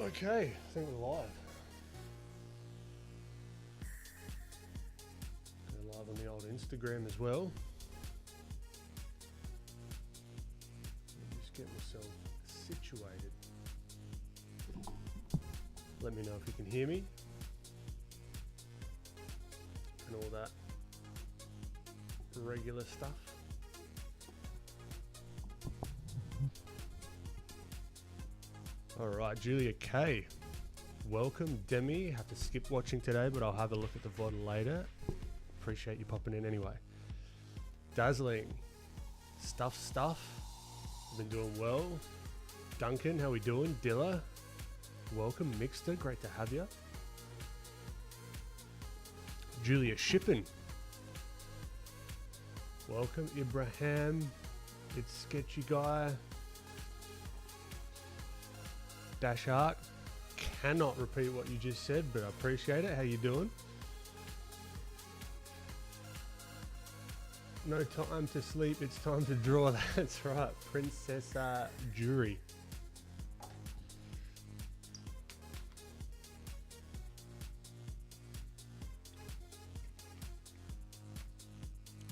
Okay, I think we're live. We're live on the old Instagram as well. Let me just get myself situated. Let me know if you can hear me. And all that regular stuff. Alright, Julia K. Welcome, Demi. Have to skip watching today, but I'll have a look at the VOD later. Appreciate you popping in anyway. Dazzling. Stuff. Been doing well. Duncan, how we doing? Dilla. Welcome, Mixter. Great to have you. Julia Shippen. Welcome, Ibrahim. It's Sketchy Guy. Dash Art. Cannot repeat what you just said, but I appreciate it. How you doing? No time to sleep, it's time to draw. That's right. Princess Jury.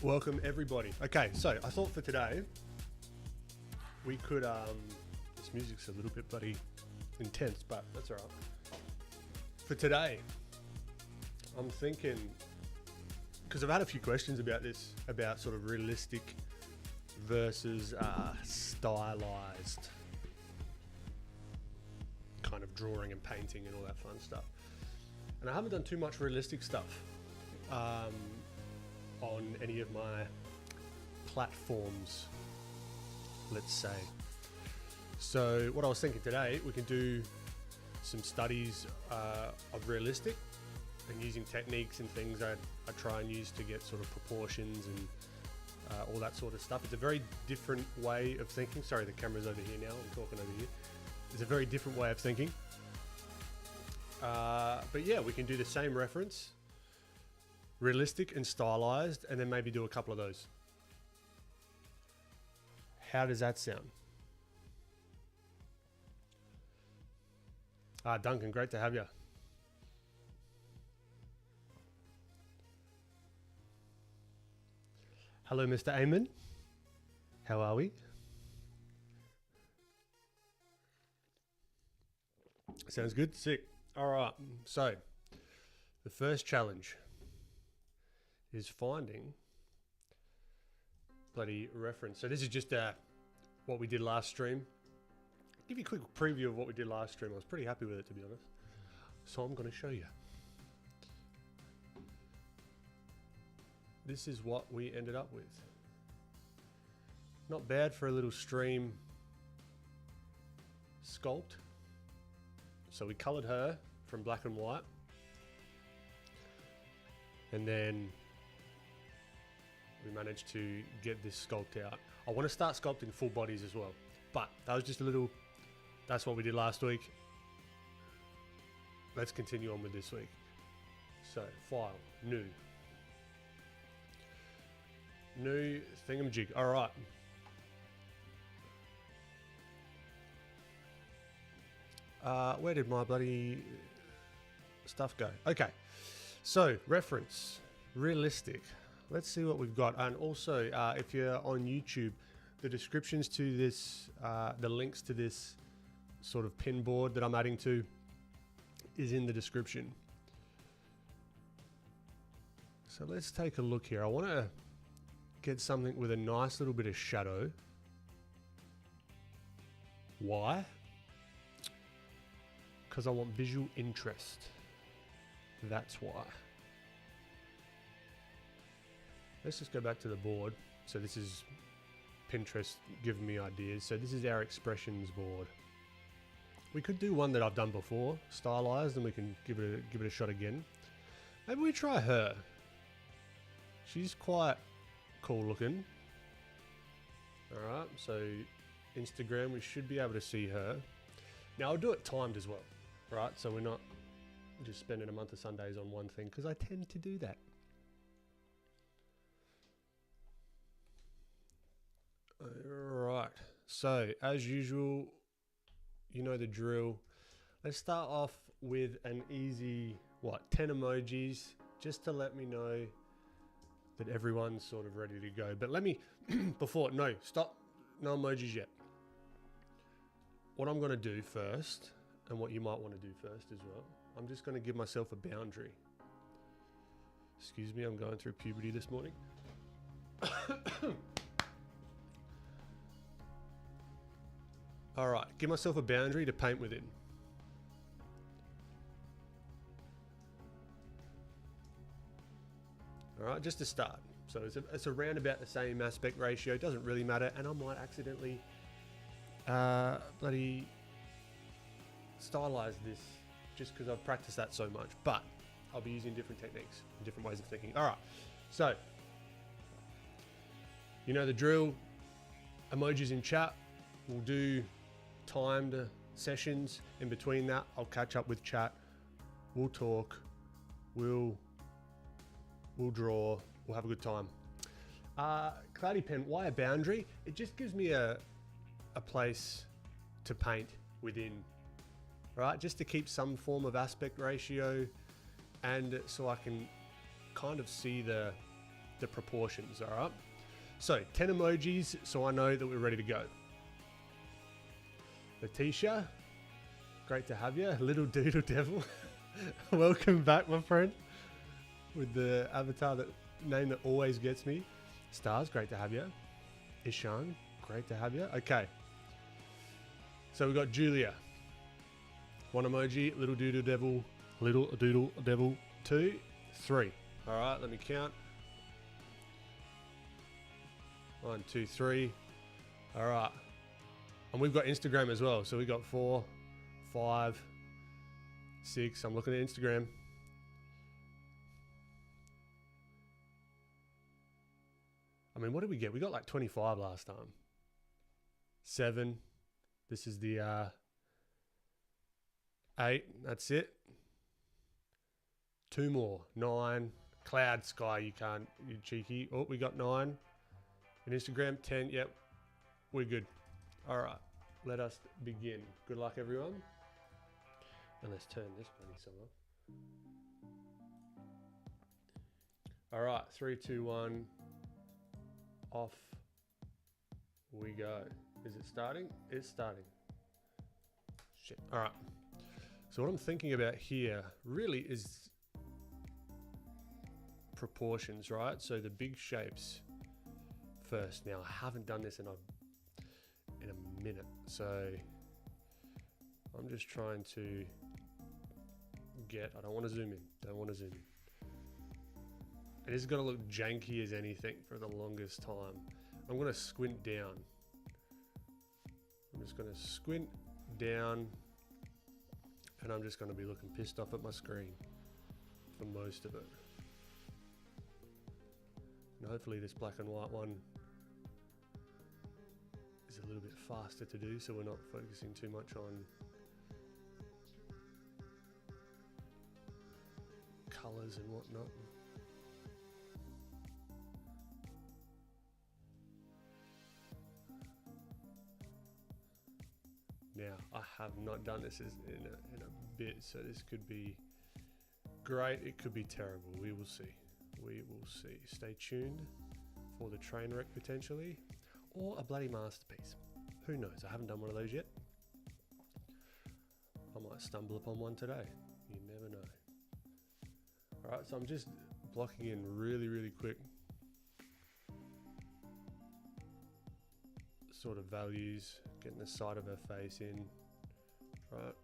Welcome everybody. Okay, so I thought for today we could this music's a little bit bloody intense, but that's all right. For today, I'm thinking, because I've had a few questions about this, about sort of realistic versus stylized kind of drawing and painting and all that fun stuff. And I haven't done too much realistic stuff on any of my platforms, let's say. So what I was thinking today, we can do some studies of realistic and using techniques and things I try and use to get sort of proportions and all that sort of stuff. It's a very different way of thinking. Sorry, the camera's over here now. I'm talking over here. It's a very different way of thinking. But yeah, we can do the same reference, realistic and stylized, and then maybe do a couple of those. How does that sound? Duncan, great to have you. Hello, Mr. Ahmen. How are we? Sounds good. Sick. All right. So, the first challenge is finding bloody reference. So this is just what we did last stream. Give you a quick preview of what we did last stream. I was pretty happy with it, to be honest. So I'm going to show you. This is what we ended up with. Not bad for a little stream sculpt. So we colored her from black and white. And then we managed to get this sculpt out. I want to start sculpting full bodies as well. But that was just a little... That's what we did last week. Let's continue on with this week. So, file, new. New thingamajig. All right. Where did my bloody stuff go? Okay. So, reference, realistic. Let's see what we've got. And also, if you're on YouTube, the descriptions to this, the links to this sort of pin board that I'm adding to is in the description. So let's take a look here. I want to get something with a nice little bit of shadow. Why? Because I want visual interest. That's why. Let's just go back to the board. So this is Pinterest giving me ideas. So this is our expressions board. We could do one that I've done before, stylized, and we can give it a shot again. Maybe we try her. She's quite cool looking. All right, so Instagram, we should be able to see her. Now I'll do it timed as well, right? So we're not just spending a month of Sundays on one thing, because I tend to do that. All right, so as usual, you know the drill. Let's start off with an easy, 10 emojis, just to let me know that everyone's sort of ready to go. But let me, stop, no emojis yet. What I'm gonna do first, and what you might wanna do first as well, I'm just gonna give myself a boundary. Excuse me, I'm going through puberty this morning. All right, give myself a boundary to paint within. All right, just to start. So it's around about the same aspect ratio. It doesn't really matter, and I might accidentally bloody stylize this just because I've practiced that so much. But I'll be using different techniques, different ways of thinking. All right, so you know the drill. Emojis in chat. We'll do timed sessions. In between that, I'll catch up with chat. We'll talk. We'll draw. We'll have a good time. Cloudy pen. Why a boundary? It just gives me a place to paint within. Right, just to keep some form of aspect ratio, and so I can kind of see the proportions. All right. So 10 emojis, so I know that we're ready to go. Letitia, great to have you. Little Doodle Devil, welcome back, my friend. With the avatar name that always gets me. Stars, great to have you. Ishan, great to have you. Okay. So we've got Julia. 1 emoji, Little Doodle Devil, 2, 3. All right, let me count. 1, 2, 3. All right. And we've got Instagram as well. So we've got 4, 5, 6. I'm looking at Instagram. I mean, what did we get? We got like 25 last time. 7. This is the 8. That's it. 2 more. 9. Cloud sky. You can't. You cheeky. Oh, we got 9. And Instagram 10. Yep. We're good. All right. Let us begin. Good luck, everyone. And let's turn this bloody song off. All right. 3, 2, 1. Off we go. Is it starting? It's starting. Shit. All right. So what I'm thinking about here really is proportions, right? So the big shapes first. Now I haven't done this in a minute, so I'm just trying to get. I don't want to zoom in. Don't want to zoom in. It is going to look janky as anything for the longest time. I'm going to squint down. I'm just going to squint down, and I'm just going to be looking pissed off at my screen for most of it. And hopefully this black and white one is a little bit faster to do, so we're not focusing too much on colors and whatnot. Now, I have not done this in a bit, so this could be great, it could be terrible. We will see. We will see. Stay tuned for the train wreck potentially, or a bloody masterpiece. Who knows? I haven't done one of those yet. I might stumble upon one today. You never know. All right, so I'm just blocking in really, really quick. Sort of values, getting the side of her face in, right?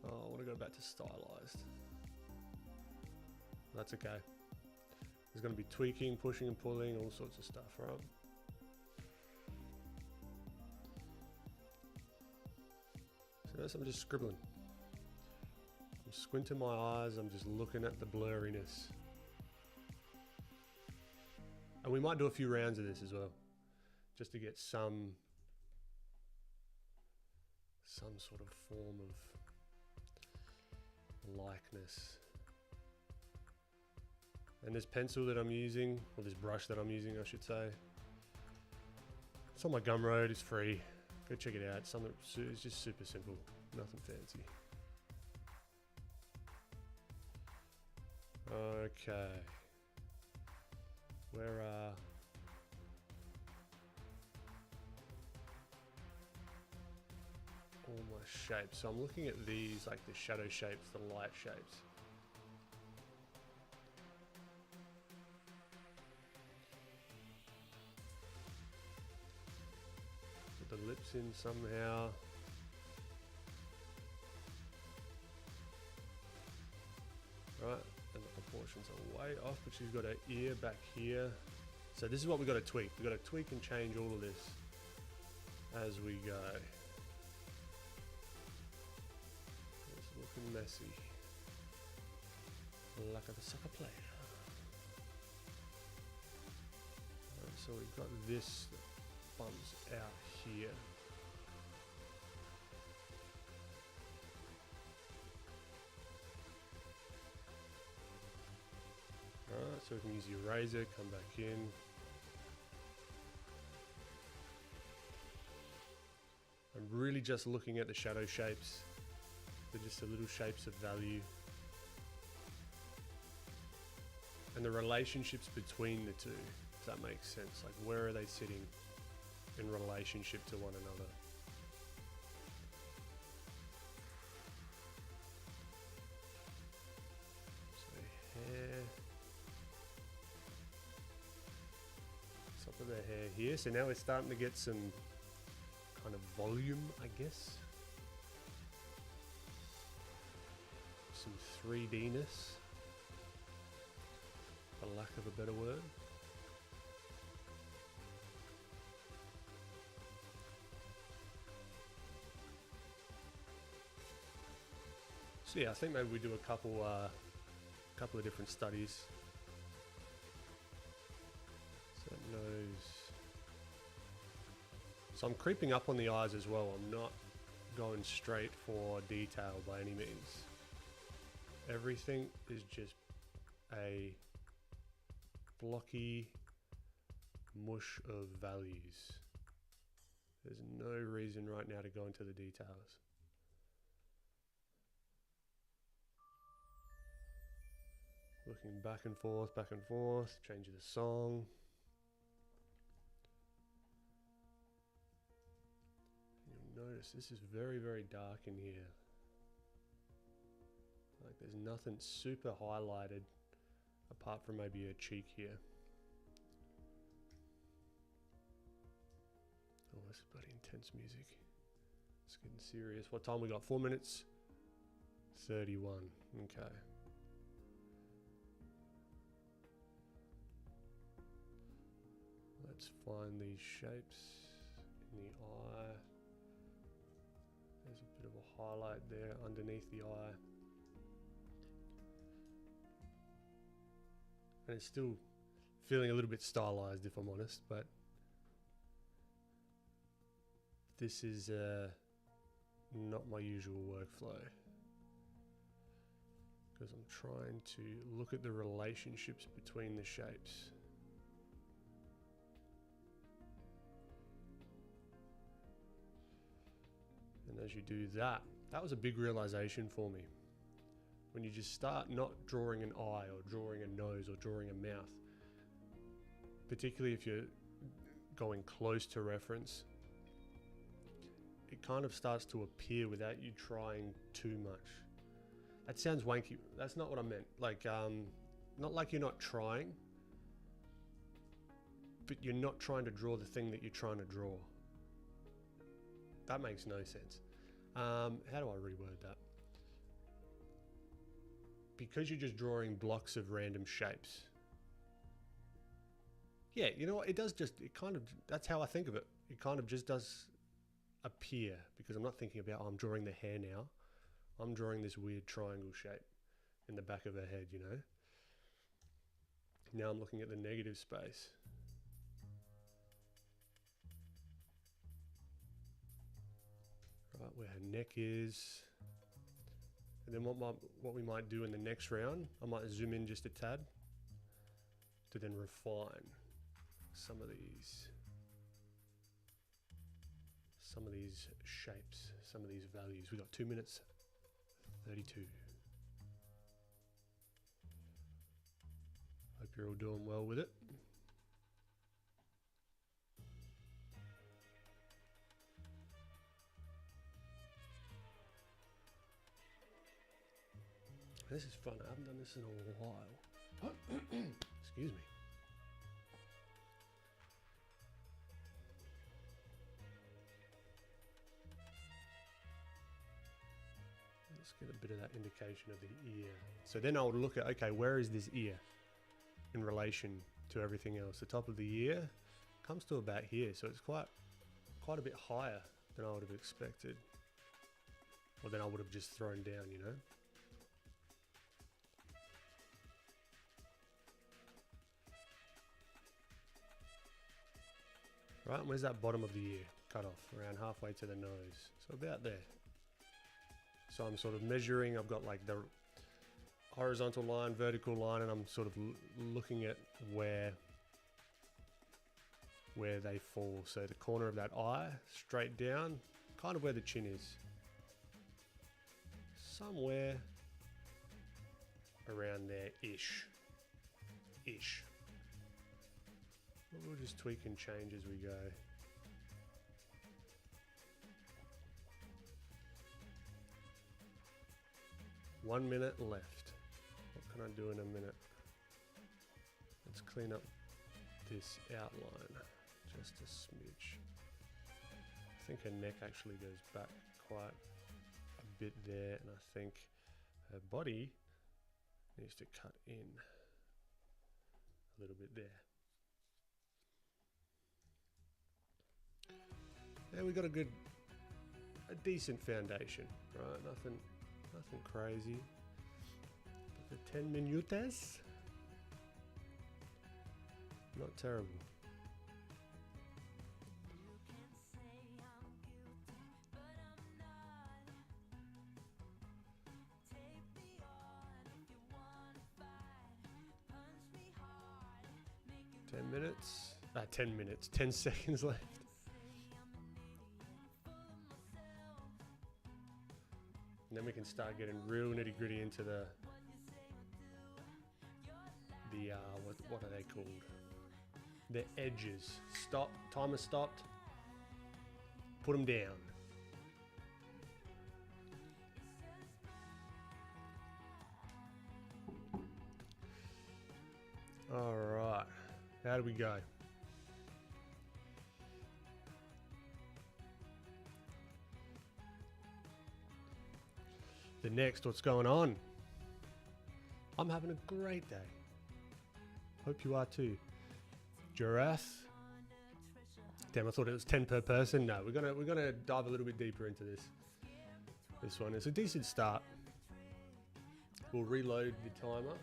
Oh, I want to go back to stylized. That's okay. There's going to be tweaking, pushing and pulling, all sorts of stuff, right? So that's, I'm just scribbling. I'm squinting my eyes, I'm just looking at the blurriness. And we might do a few rounds of this as well, just to get some sort of form of likeness. And this pencil that I'm using, or this brush that I'm using, I should say, It's on my Gumroad, it's free. Go check it out. It's just super simple, nothing fancy. Okay. Where are... all my shapes? So I'm looking at these, like the shadow shapes, the light shapes. Put the lips in somehow. Right, and the proportions are way off, but she's got her ear back here. So this is what we've got to tweak. We've got to tweak and change all of this as we go. It's looking messy. Luck of the sucker player. Right, so we've got this that bumps out here. Alright, so we can use the eraser, come back in. I'm really just looking at the shadow shapes. They're just the little shapes of value. And the relationships between the two, if that makes sense. Like, where are they sitting in relationship to one another? So hair. Top of the hair here. So now we're starting to get some kind of volume, I guess. Some 3D-ness, for lack of a better word. So yeah, I think maybe we do a couple of different studies. So nose. So I'm creeping up on the eyes as well. I'm not going straight for detail by any means. Everything is just a blocky mush of values. There's no reason right now to go into the details. Looking back and forth, changing the song. You'll notice this is very, very dark in here. Like there's nothing super highlighted apart from maybe a cheek here. Oh, this is bloody intense music. It's getting serious. What time we got? 4 minutes 31. Okay. Let's find these shapes in the eye. There's a bit of a highlight there underneath the eye. And it's still feeling a little bit stylized, if I'm honest, but this is not my usual workflow, because I'm trying to look at the relationships between the shapes. And as you do that, that was a big realization for me. When you just start not drawing an eye or drawing a nose or drawing a mouth, particularly if you're going close to reference, it kind of starts to appear without you trying too much. That sounds wanky. That's not what I meant. Like, not like you're not trying, but you're not trying to draw the thing that you're trying to draw. That makes no sense. How do I reword that? Because you're just drawing blocks of random shapes. Yeah, you know what? It does just, it kind of, that's how I think of it. It kind of just does appear, because I'm not thinking about, oh, I'm drawing the hair now. I'm drawing this weird triangle shape in the back of her head, you know? Now I'm looking at the negative space. Right, where her neck is. And then what we might do in the next round, I might zoom in just a tad to then refine some of these. some of these shapes, some of these values. We got 2 minutes 32. Hope you're all doing well with it. This is fun. I haven't done this in a while. Excuse me. Let's get a bit of that indication of the ear. So then I would look at, okay, where is this ear in relation to everything else? The top of the ear comes to about here, so it's quite a bit higher than I would have expected, or than I would have just thrown down, you know. Right, and where's that bottom of the ear? Cut off around halfway to the nose, so about there. So I'm sort of measuring, I've got like the horizontal line, vertical line, and I'm sort of looking at where they fall. So the corner of that eye, straight down, kind of where the chin is. Somewhere around there-ish. We'll just tweak and change as we go. One minute left. What can I do in a minute? Let's clean up this outline just a smidge. I think her neck actually goes back quite a bit there, and I think her body needs to cut in a little bit there. Yeah, we got a decent foundation, right? Nothing crazy. For 10 minutes, not terrible. Minutes. 10 minutes. 10 seconds left. And then we can start getting real nitty gritty into the what are they called? The edges. Stop. Timer stopped. Put them down. All right. How do we go? The next, what's going on? I'm having a great day. Hope you are too. Giraffe. Damn, I thought it was 10 per person. No, we're gonna dive a little bit deeper into this. This one is a decent start. We'll reload the timer.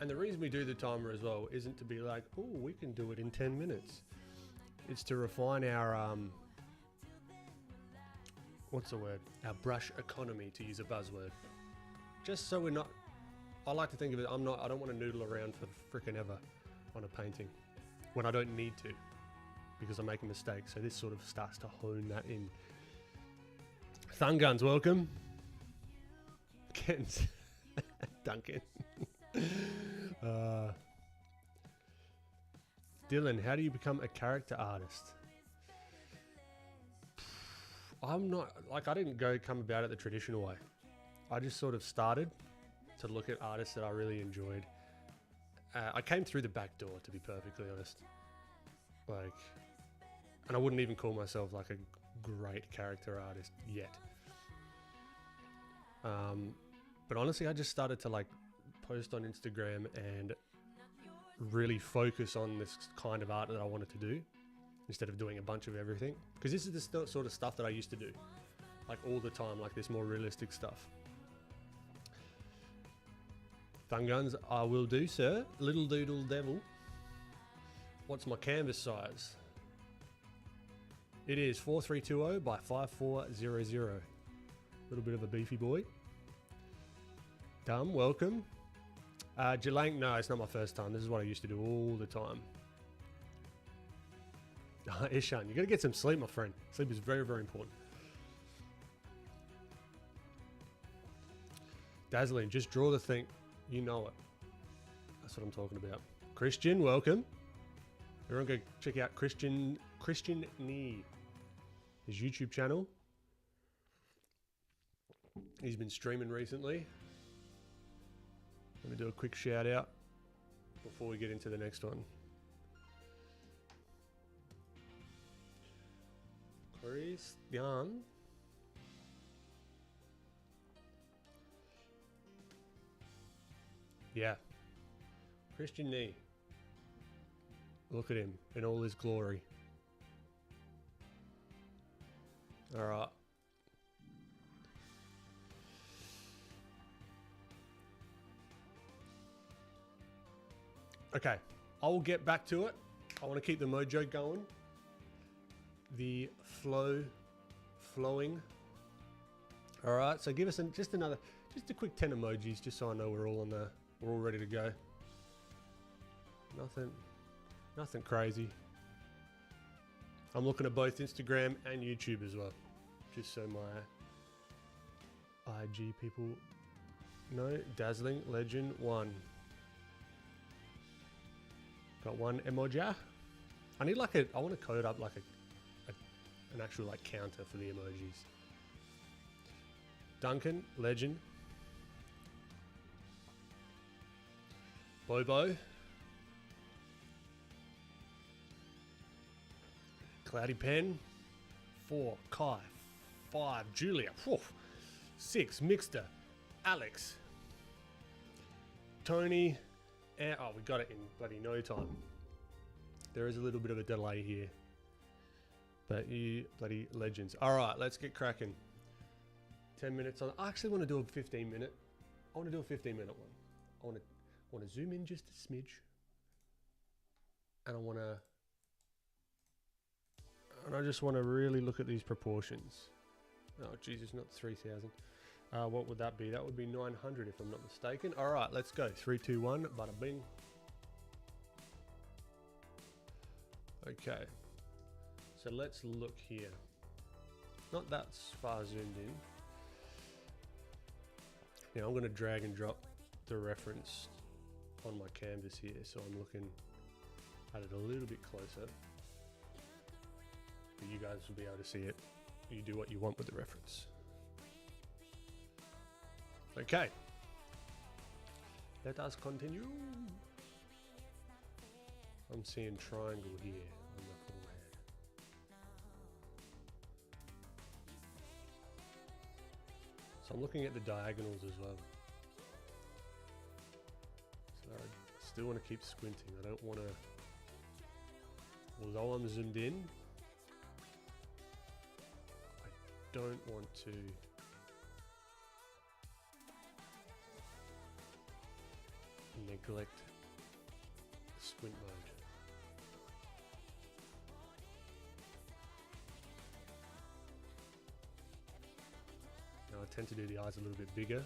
And the reason we do the timer as well isn't to be like, oh, we can do it in 10 minutes. It's to refine our, what's the word? Our brush economy, to use a buzzword. Just so we're not, I like to think of it, I don't want to noodle around for frickin' ever on a painting when I don't need to, because I make a mistake. So this sort of starts to hone that in. Thumb guns, welcome. Kens. Duncan. Dylan, how do you become a character artist? I'm not, like, I didn't come about it the traditional way. I just sort of started to look at artists that I really enjoyed. I came through the back door, to be perfectly honest. Like, and I wouldn't even call myself like a great character artist yet. But honestly, I just started to like post on Instagram and really focus on this kind of art that I wanted to do instead of doing a bunch of everything, because this is the sort of stuff that I used to do like all the time, like this more realistic stuff. Thumb guns, I will do, sir. Little doodle devil. What's my canvas size? It is 4320 by 5400. A little bit of a beefy boy. Dumb, welcome. Jalank, no, it's not my first time. This is what I used to do all the time. Ishan, you got to get some sleep, my friend. Sleep is very, very important. Dazzling, just draw the thing. You know it. That's what I'm talking about. Christian, welcome. Everyone go check out Christian Nee, his YouTube channel. He's been streaming recently. Let me do a quick shout out before we get into the next one. Christian. Yeah. Christian Nee. Look at him in all his glory. All right. Okay, I will get back to it. I want to keep the mojo going. The flowing. All right, so give us just a quick 10 emojis, just so I know we're all ready to go. Nothing crazy. I'm looking at both Instagram and YouTube as well, just so my IG people know. Dazzling Legend 1. Got one emoji. I need like I want to code up like an actual like counter for the emojis. Duncan, Legend. Bobo. Cloudy Pen. 4, Kai. 5, Julia. 6, Mixter. Alex. Tony. Oh, we got it in bloody no time. There is a little bit of a delay here. But you bloody legends. All right, let's get cracking. 10 minutes on. I actually want to do a 15-minute. I want to do a 15-minute one. I want to zoom in just a smidge. And I just want to really look at these proportions. Oh, Jesus, not 3,000. What would that be? That would be 900 if I'm not mistaken. All right, let's go. 3, 2, 1, bada bing. Okay. So let's look here. Not that far zoomed in. Now I'm going to drag and drop the reference on my canvas here. So I'm looking at it a little bit closer. But you guys will be able to see it. You do what you want with the reference. Okay, let us continue. I'm seeing triangle here on the forehead. So I'm looking at the diagonals as well. So I still want to keep squinting. I don't want to, although I'm zoomed in, I don't want to neglect the squint mode. Now I tend to do the eyes a little bit bigger,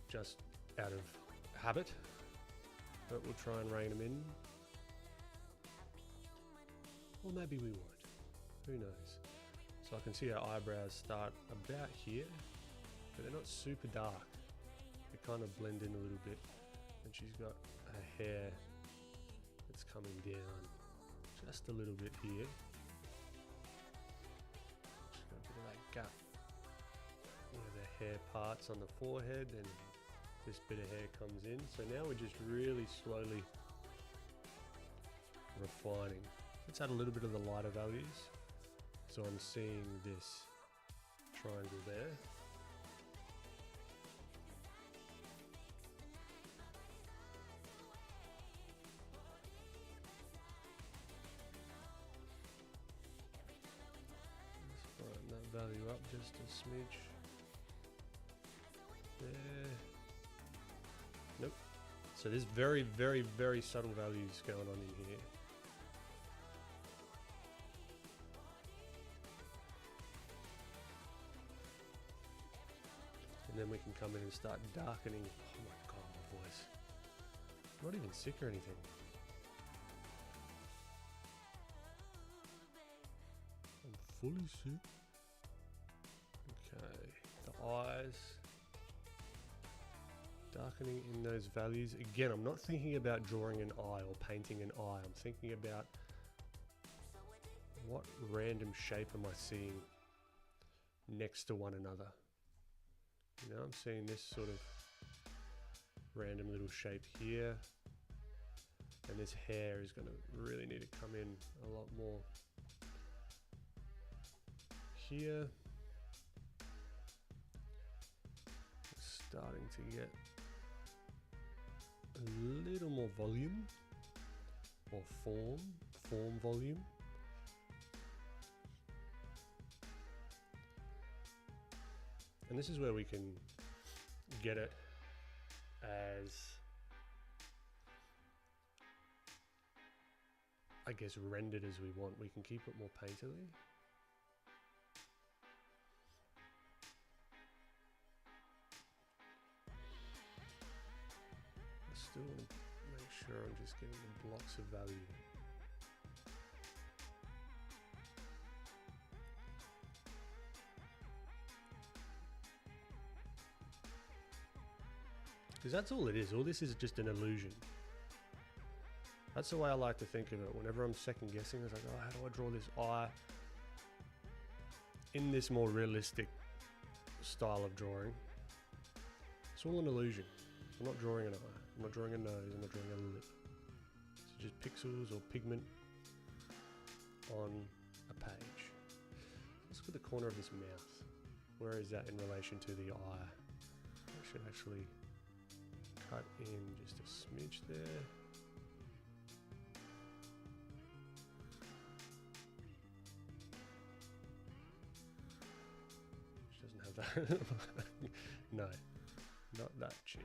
just out of habit, but we'll try and rein them in. Or maybe we won't. Who knows? So I can see our eyebrows start about here, but they're not super dark. They kind of blend in a little bit. And she's got her hair that's coming down just a little bit here. She's got a bit of that gap where the hair parts on the forehead and this bit of hair comes in. So now we're just really slowly refining. Let's add a little bit of the lighter values. So I'm seeing this triangle there. Value up just a smidge there. Nope. So there's very, very, very subtle values going on in here. And then we can come in and start darkening. Oh my God, my voice. Not even sick or anything. I'm fully sick. Okay, the eyes. Darkening in those values. Again, I'm not thinking about drawing an eye or painting an eye. I'm thinking about what random shape am I seeing next to one another. You know, I'm seeing this sort of random little shape here. And this hair is going to really need to come in a lot more here. It's starting to get a little more volume or form volume. And this is where we can get it as, I guess, rendered as we want. We can keep it more painterly. I still want to make sure I'm just getting the blocks of value. Because that's all it is. All this is just an illusion. That's the way I like to think of it. Whenever I'm second guessing, it's like, oh, how do I draw this eye in this more realistic style of drawing? It's all an illusion. I'm not drawing an eye. I'm not drawing a nose. I'm not drawing a lip. It's just pixels or pigment on a page. Let's look at the corner of this mouth. Where is that in relation to the eye? I should actually cut in just a smidge there. Which doesn't have that. No, not that chin.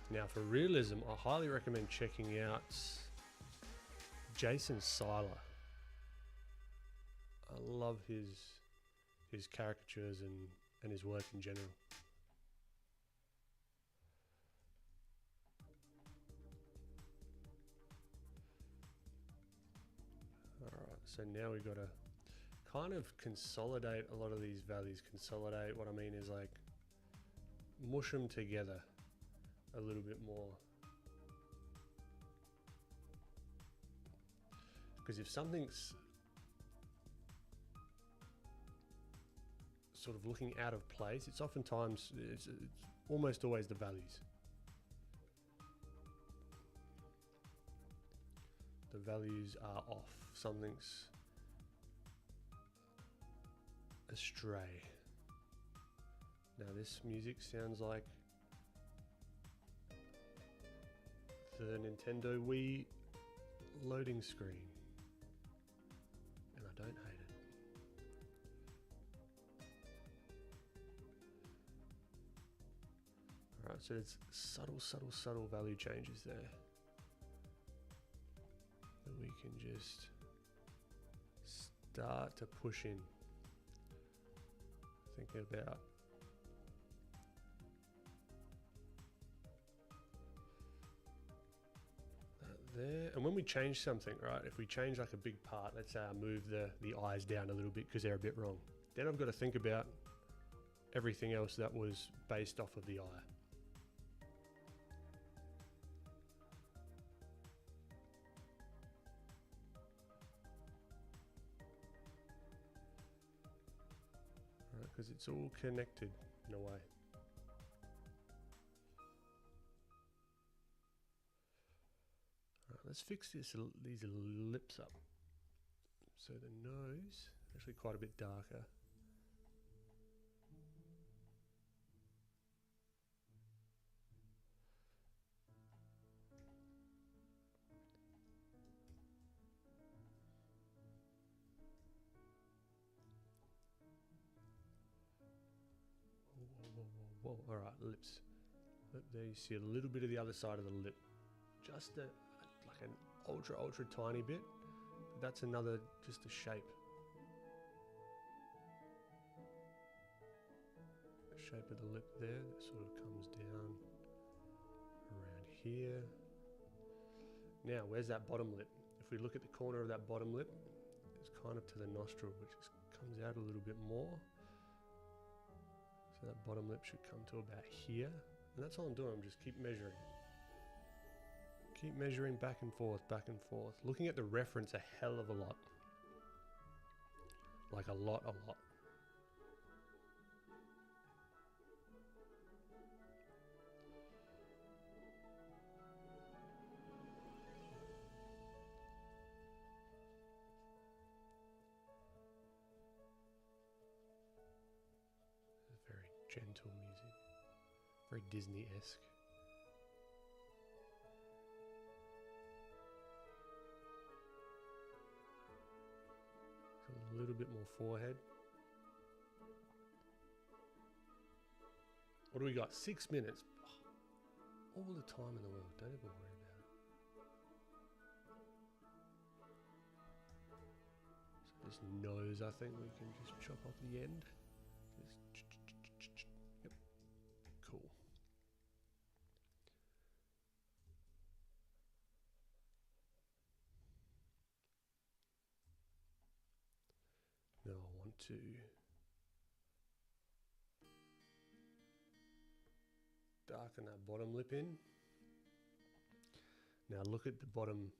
Now for realism, I highly recommend checking out Jason Seiler. I love his caricatures and his work in general. Alright, so now we've got to kind of consolidate a lot of these values. Consolidate, what I mean is like mush them together a little bit more. Because if something's sort of looking out of place, it's oftentimes, it's almost always the values. The values are off. Something's astray. Now this music sounds like the Nintendo Wii loading screen. And I don't hate it. Alright, so it's subtle value changes there that we can just start to push in. Thinking about that there. And when we change something, right, if we change like a big part, let's say I move the eyes down a little bit because they're a bit wrong, then I've got to think about everything else that was based off of the eye. Because it's all connected in a way. Alright, let's fix these lips up. So the nose, actually quite a bit darker. Whoa, all right, lips. There you see a little bit of the other side of the lip. Just like an ultra tiny bit. That's another, just a shape. shape of the lip there that sort of comes down around here. Now, where's that bottom lip? If we look at the corner of that bottom lip, it's kind of to the nostril, which just comes out a little bit more. So that bottom lip should come to about here. And that's all I'm doing, I'm just keep measuring. Keep measuring back and forth, back and forth. Looking at the reference a hell of a lot. Like a lot, a lot. Very gentle music. Very Disney-esque. A little bit more forehead. What do we got? 6 minutes. Oh, all the time in the world. Don't even worry about it. So this nose, I think we can just chop off the end. Yep. Cool. Now I want to darken that bottom lip in. Now look at the bottom,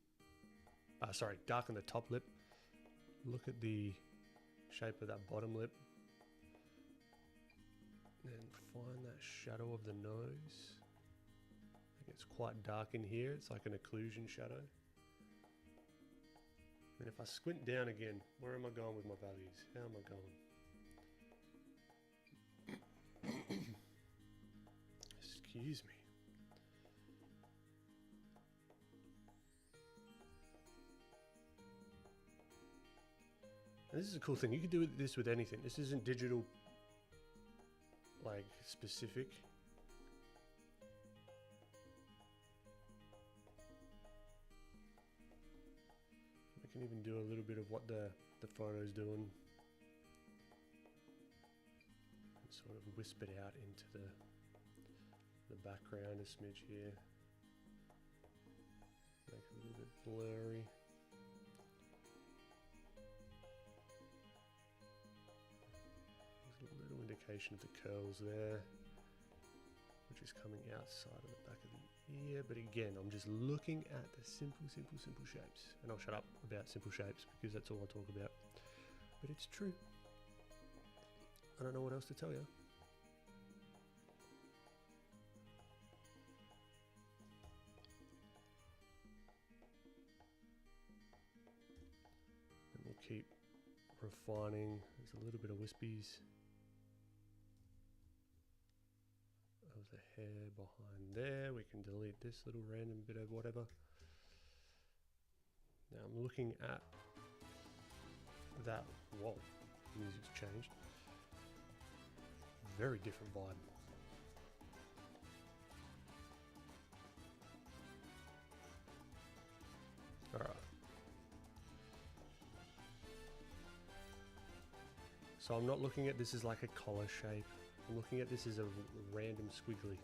darken the top lip. Look at the shape of that bottom lip. Then find that shadow of the nose. I think it's quite dark in here. It's like an occlusion shadow. And if I squint down again, where am I going with my values? How am I going? Excuse me. And this is a cool thing. You can do this with anything. This isn't digital, like, specific. We can even do a little bit of what the photo's doing. And sort of wisp it out into the background a smidge here. Make it a little bit blurry. There's a little indication of the curls there, which is coming outside of the back of the ear. But again, I'm just looking at the simple shapes. And I'll shut up about simple shapes because that's all I talk about. But it's true. I don't know what else to tell you. And we'll keep refining. There's a little bit of wispies of the hair behind there. We can delete this little random bit of whatever. Now I'm looking at that. Whoa, music's changed. Very different vibe. All right. So I'm not looking at this as like a collar shape. I'm looking at this as a random squiggly.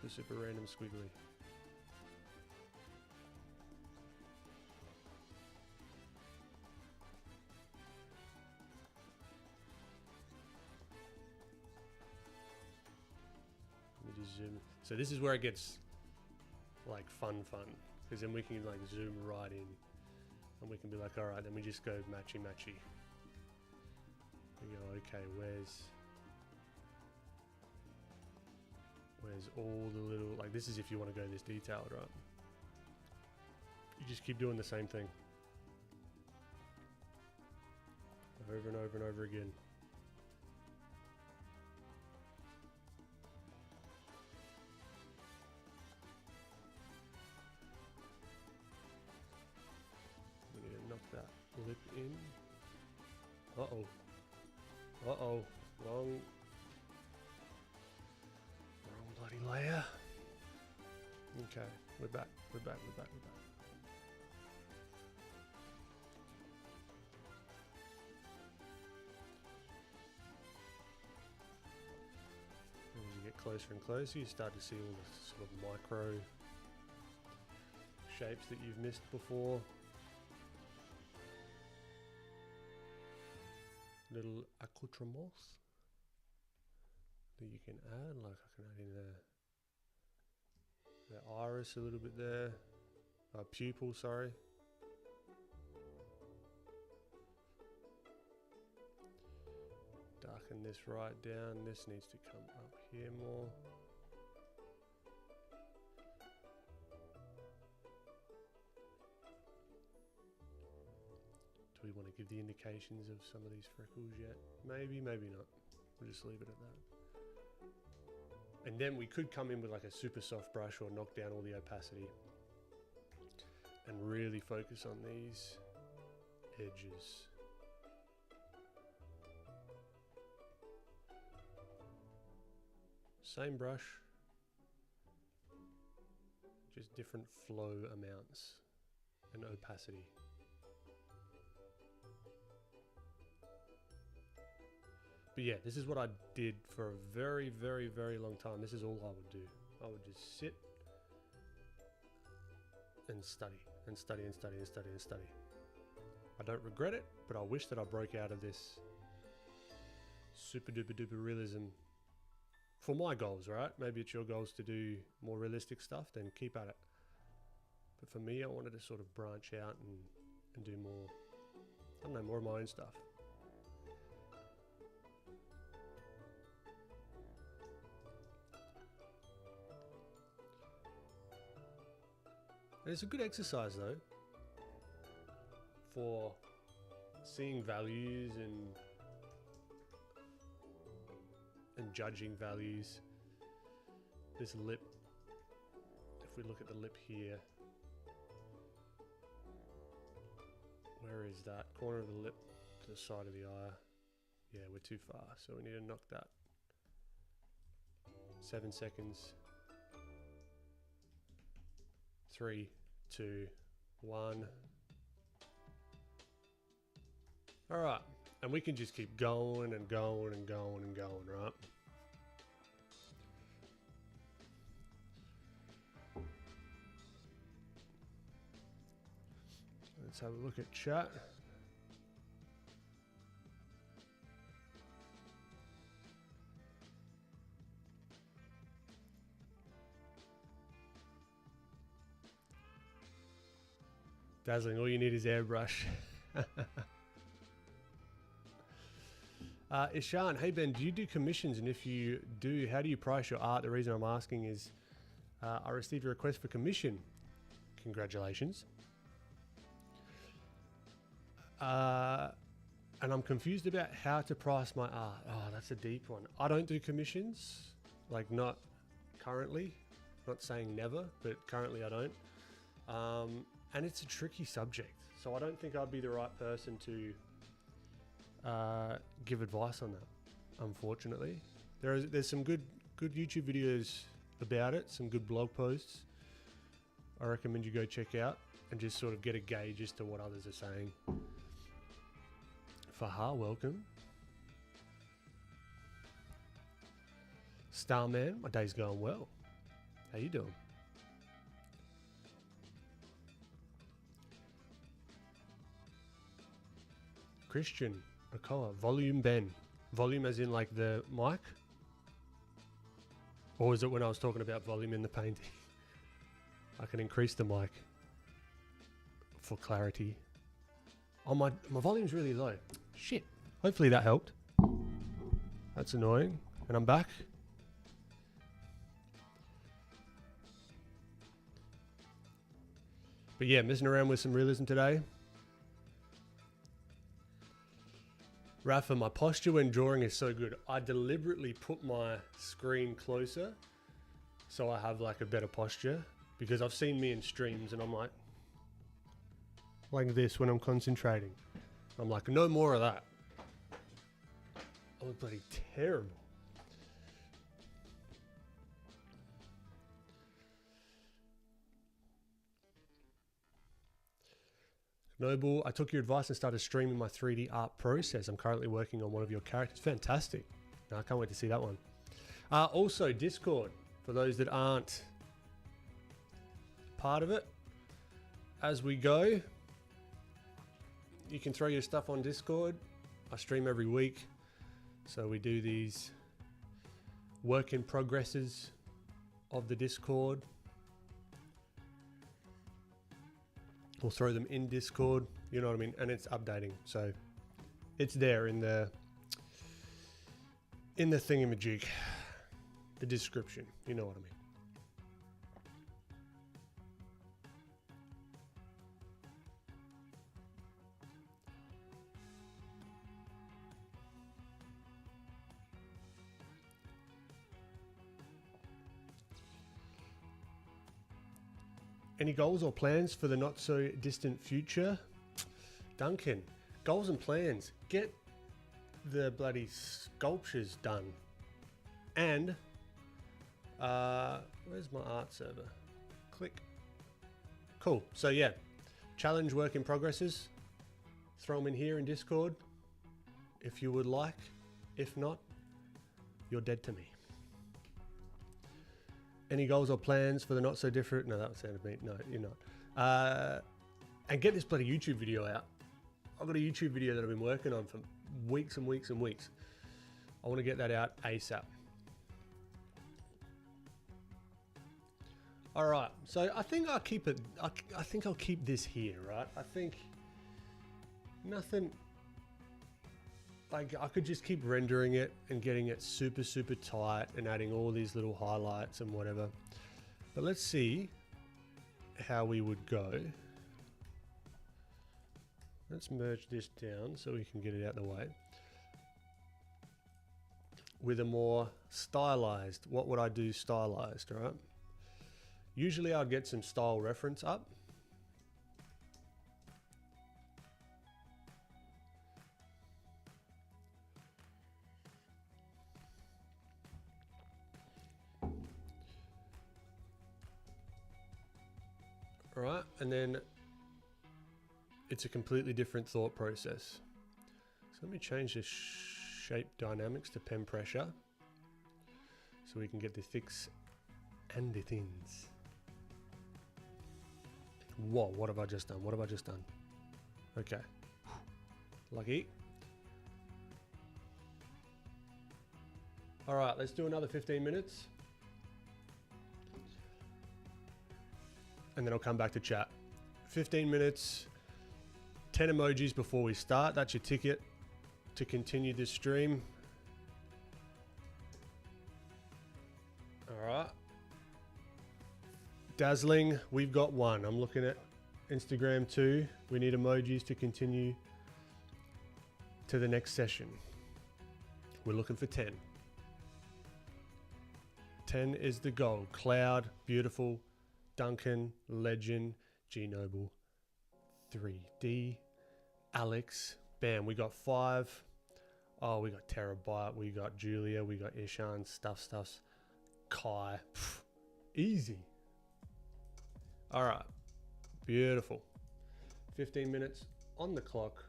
Super random squiggly. Let me just zoom. So this is where it gets like fun, because then we can like zoom right in. And we can be like, all right, then we just go matchy. We go, okay, where's all the little, like this is if you want to go this detailed, right? You just keep doing the same thing. Over and over and over again. We need to knock that lip in. Uh-oh. Uh-oh. Wrong bloody layer. Okay, we're back. closer and closer, you start to see all the sort of micro shapes that you've missed before. Little accoutrements that you can add, like I can add in the iris a little bit there, pupil, sorry. Darken this right down, this needs to come up here more. Do we want to give the indications of some of these freckles yet? Maybe, maybe not. We'll just leave it at that. And then we could come in with like a super soft brush or knock down all the opacity and really focus on these edges. Same brush, just different flow amounts and opacity. But yeah, this is what I did for a very, very, very long time. This is all I would do. I would just sit and study and study and study and study and study. I don't regret it, but I wish that I broke out of this super duper duper realism for my goals, right? Maybe it's your goals to do more realistic stuff, then keep at it. But for me, I wanted to sort of branch out and do more, I don't know, more of my own stuff. And it's a good exercise though, for seeing values and judging values. This lip, if we look at the lip here, where is that? Corner of the lip to the side of the eye. Yeah, we're too far, so we need to knock that. 7 seconds. 3, 2, 1. All right, and we can just keep going and going and going and going, right? Let's have a look at chat. Dazzling, all you need is airbrush. Ishan, hey Ben, do you do commissions? And if you do, how do you price your art? The reason I'm asking is I received a request for commission. Congratulations. And I'm confused about how to price my art. Oh, that's a deep one. I don't do commissions, like not currently, not saying never, but currently I don't. And it's a tricky subject, so I don't think I'd be the right person to give advice on that, unfortunately. There's some good YouTube videos about it, some good blog posts I recommend you go check out and just sort of get a gauge as to what others are saying. Fahar, welcome. Starman, my day's going well. How you doing? Christian, Okoa, volume Ben. Volume as in like the mic? Or is it when I was talking about volume in the painting? I can increase the mic for clarity. Oh, my volume's really low. Shit. Hopefully that helped. That's annoying. And I'm back. But yeah, messing around with some realism today. Rafa, my posture when drawing is so good. I deliberately put my screen closer so I have like a better posture, because I've seen me in streams and I'm like this when I'm concentrating. I'm like, no more of that. I look bloody terrible. Noble, I took your advice and started streaming my 3D art process. I'm currently working on one of your characters. Fantastic. No, I can't wait to see that one. Also, Discord, for those that aren't part of it. As we go, you can throw your stuff on Discord. I stream every week, so we do these work in progresses of the Discord. We'll throw them in Discord, you know what I mean? And it's updating, so it's there in the thingamajig, the description, you know what I mean? Any goals or plans for the not so distant future? Duncan, goals and plans. Get the bloody sculptures done. And, where's my art server? Click. Cool. So yeah, challenge work in progresses. Throw them in here in Discord if you would like. If not, you're dead to me. Any goals or plans for the not so different? No, that sounded me. No, you're not. And get this bloody YouTube video out. I've got a YouTube video that I've been working on for weeks and weeks and weeks. I want to get that out ASAP. All right, so I think I'll keep it. I think I'll keep this here, right? I think nothing. Like I could just keep rendering it and getting it super, super tight and adding all these little highlights and whatever. But let's see how we would go. Let's merge this down so we can get it out of the way. With a more stylized, what would I do stylized, right? Usually I'd get some style reference up. Right, and then it's a completely different thought process. So let me change the shape dynamics to pen pressure so we can get the thicks and the thins. Whoa, what have I just done? What have I just done? Okay. Lucky. All right, let's do another 15 minutes. And then I'll come back to chat. 15 minutes, 10 emojis before we start. That's your ticket to continue this stream. All right. Dazzling, we've got one. I'm looking at Instagram too. We need emojis to continue to the next session. We're looking for 10. 10 is the goal. Cloud, beautiful. Duncan, Legend, G Noble, 3D, Alex, bam, we got 5. Oh, we got Terabyte, we got Julia, we got Ishan, Stuffs, Kai, pff, easy. All right, beautiful. 15 minutes on the clock.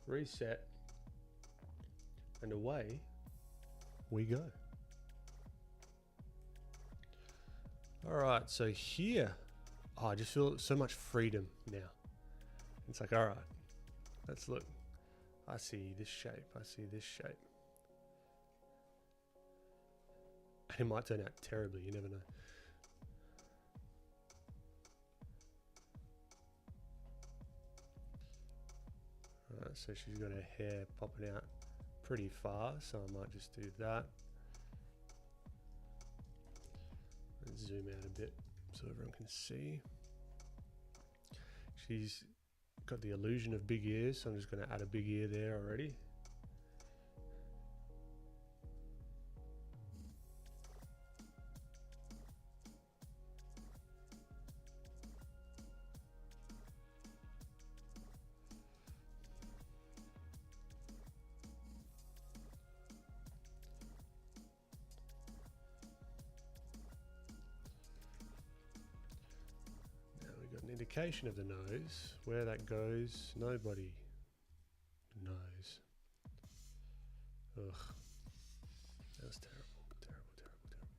Reset, and away we go. All right, so here, oh, I just feel so much freedom now. It's like, all right, let's look. I see this shape, I see this shape. And it might turn out terribly, you never know. All right, so she's got her hair popping out pretty far, so I might just do that. Let's zoom out a bit so everyone can see. She's got the illusion of big ears, so I'm just going to add a big ear there already. Indication of the nose, where that goes, nobody knows. Ugh. That was terrible, terrible, terrible, terrible.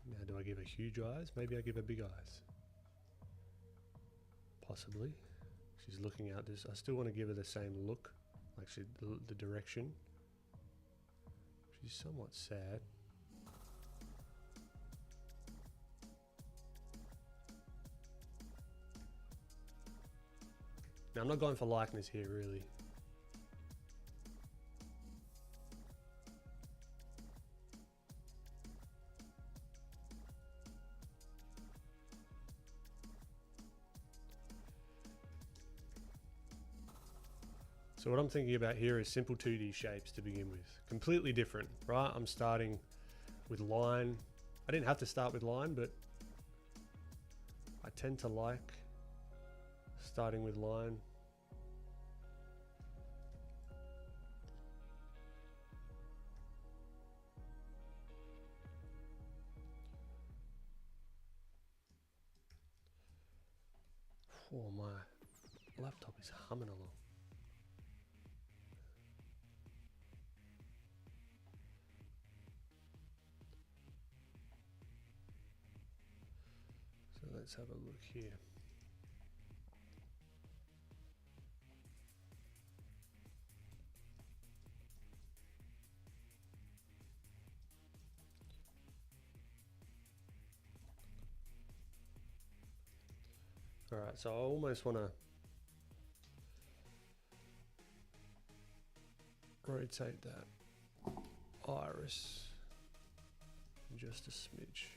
Now, do I give her huge eyes? Maybe I give her big eyes. Possibly. She's looking out this. I still want to give her the same look, like the direction. She's somewhat sad. Now, I'm not going for likeness here, really. So what I'm thinking about here is simple 2D shapes to begin with. Completely different, right? I'm starting with line. I didn't have to start with line, but I tend to like starting with line. Oh, my laptop is humming along. So let's have a look here. All right, so I almost want to rotate that iris just a smidge.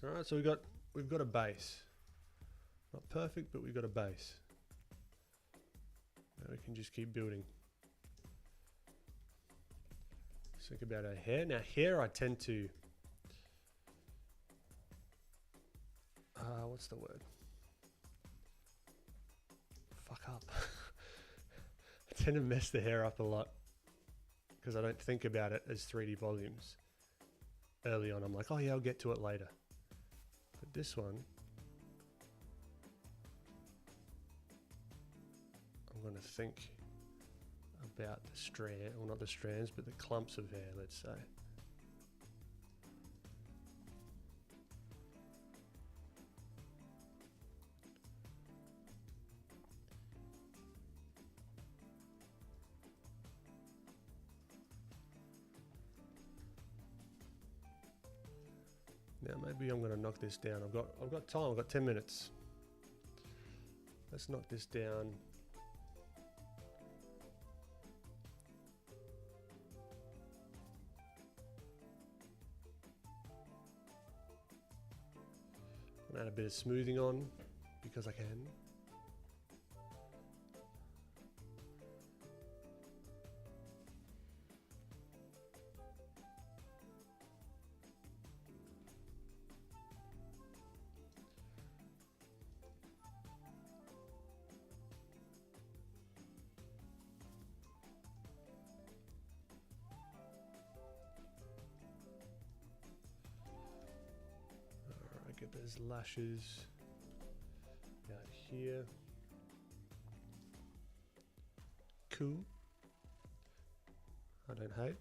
All right, so we've got a base. Not perfect, but we've got a base. Now we can just keep building. Let's think about our hair. Now hair I tend to, what's the word? Fuck up. I tend to mess the hair up a lot because I don't think about it as 3D volumes. Early on I'm like, oh yeah, I'll get to it later. But this one, I'm going to think about the strand, well not the strands, but the clumps of hair, let's say. Now maybe I'm going to knock this down. I've got time. I've got 10 minutes. Let's knock this down. Add a bit of smoothing on because I can. Get those lashes out here. Cool. I don't hate.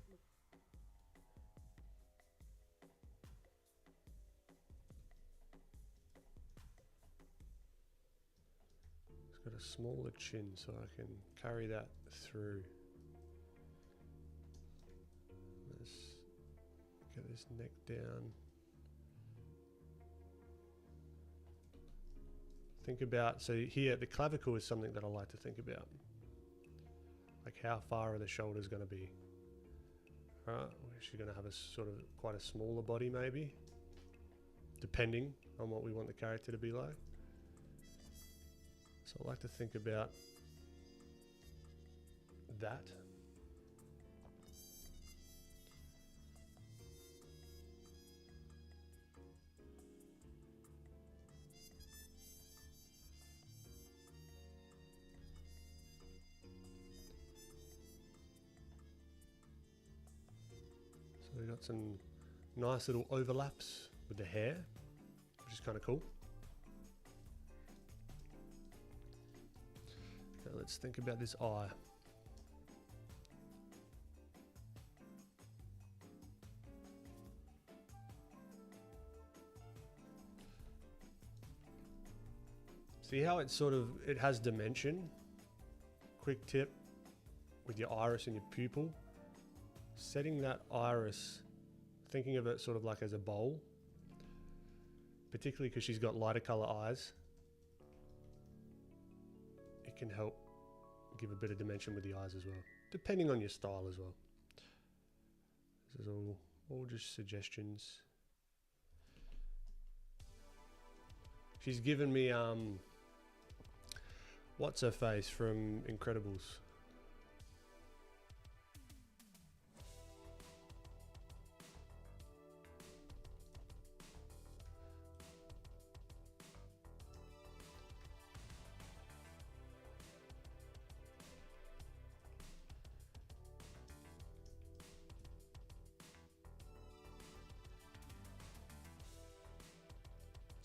It's got a smaller chin, so I can carry that through. Let's get this neck down. Think about, so here the clavicle is something that I like to think about. Like how far are the shoulders going to be? Right, she's going to have a sort of quite a smaller body maybe, depending on what we want the character to be like. So I like to think about that. we've got some nice little overlaps with the hair, which is kind of cool. Now let's think about this eye. See how it sort of, it has dimension? Quick tip with your iris and your pupil. Setting that iris, thinking of it sort of like as a bowl, particularly because she's got lighter color eyes, it can help give a bit of dimension with the eyes as well, depending on your style as well. This is all just suggestions. She's given me what's her face from Incredibles?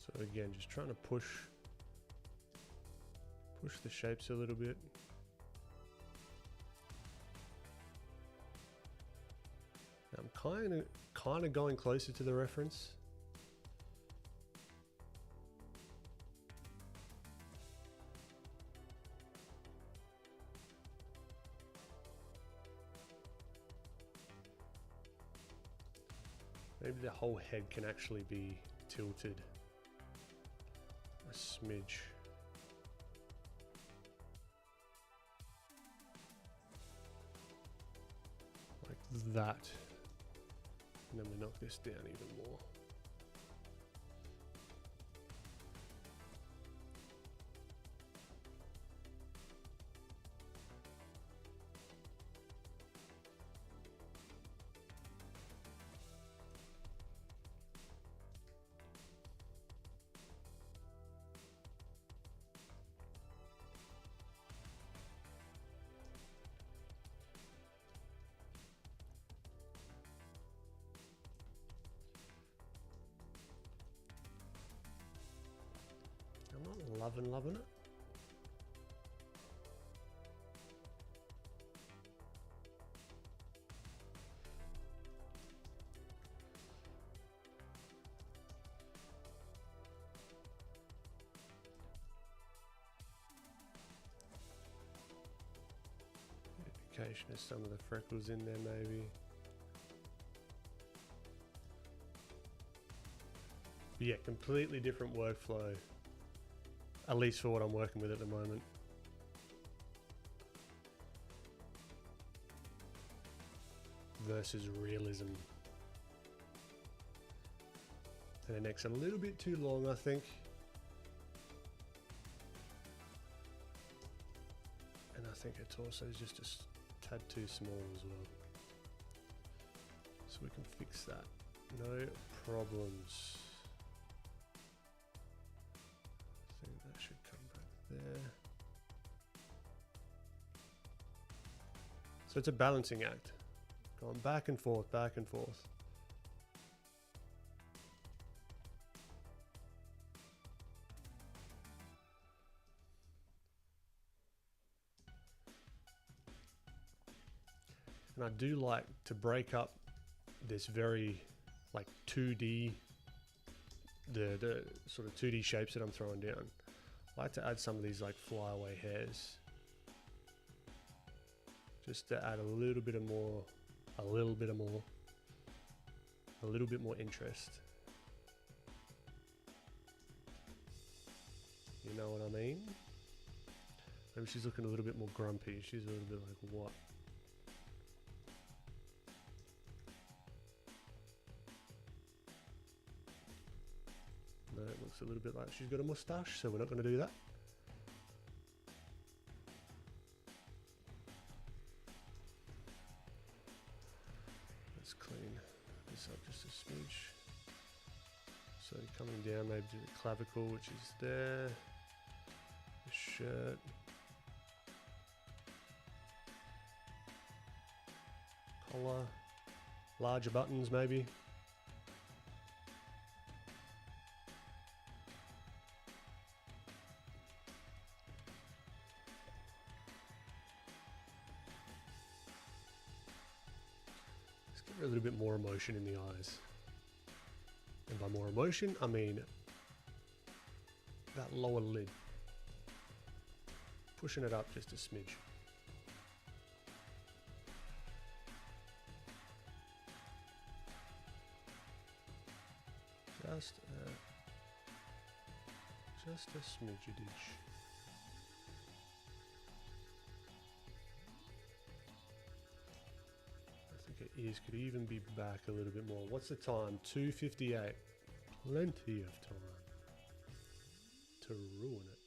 So again, just trying to push the shapes a little bit. I'm kind of going closer to the reference. Maybe the whole head can actually be tilted a smidge. Like that. And then we knock this down even more. I'm not loving it. Indication of some of the freckles in there maybe. But yeah, completely different workflow. At least for what I'm working with at the moment. Versus Realism. And the neck's a little bit too long, I think. And I think her torso is just a tad too small as well. So we can fix that. No problems. That should come back there. So it's a balancing act. Going back and forth, back and forth. And I do like to break up this very like 2D, the sort of 2D shapes that I'm throwing down. I like to add some of these like flyaway hairs, just to add a little bit more interest. You know what I mean? Maybe she's looking a little bit more grumpy. She's a little bit like, what? No, it looks a little bit like she's got a mustache, so we're not going to do that. Let's clean this up just a smidge. So coming down maybe to the clavicle, which is there. The shirt. Collar. Larger buttons maybe. Let's give her a little bit more emotion in the eyes. And by more emotion, I mean that lower lid. Pushing it up just a smidge. Just a smidgeage. I think her ears could even be back a little bit more. What's the time? 2:58. Plenty of time to ruin it.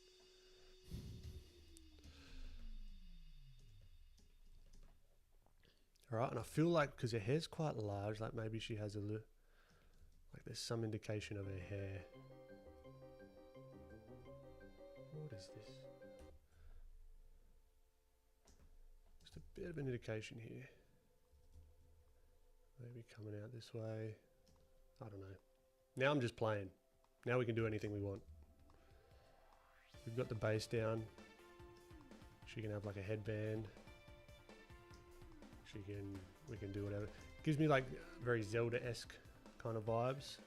All right, and I feel like because her hair's quite large, like maybe she has a little, like there's some indication of her hair. What is this? Just a bit of an indication here. Maybe coming out this way. I don't know. Now I'm just playing. Now we can do anything we want. We've got the bass down. She can have like a headband. We can do whatever. Gives me like very Zelda-esque kind of vibes.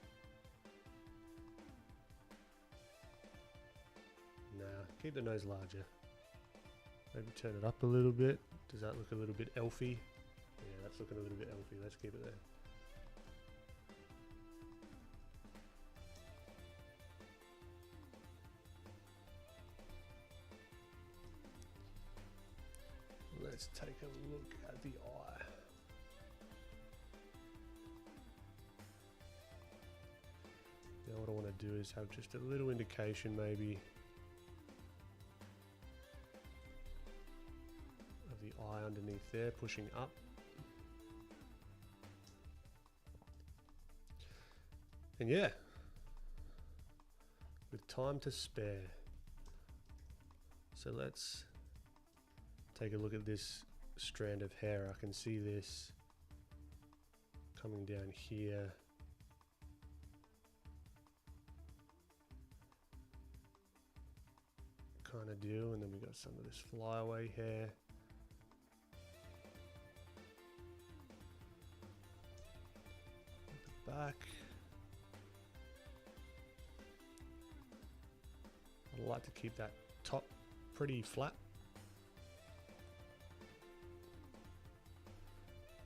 Nah, keep the nose larger. Maybe turn it up a little bit. Does that look a little bit elfy? Yeah, that's looking a little bit elfy. Let's keep it there. Let's take a look at the eye. Now what I want to do is have just a little indication maybe of the eye underneath there, pushing up. And yeah, with time to spare. So let's take a look at this strand of hair. I can see this coming down here. Kind of deal, and then we got some of this flyaway hair. At the back. I'd like to keep that top pretty flat.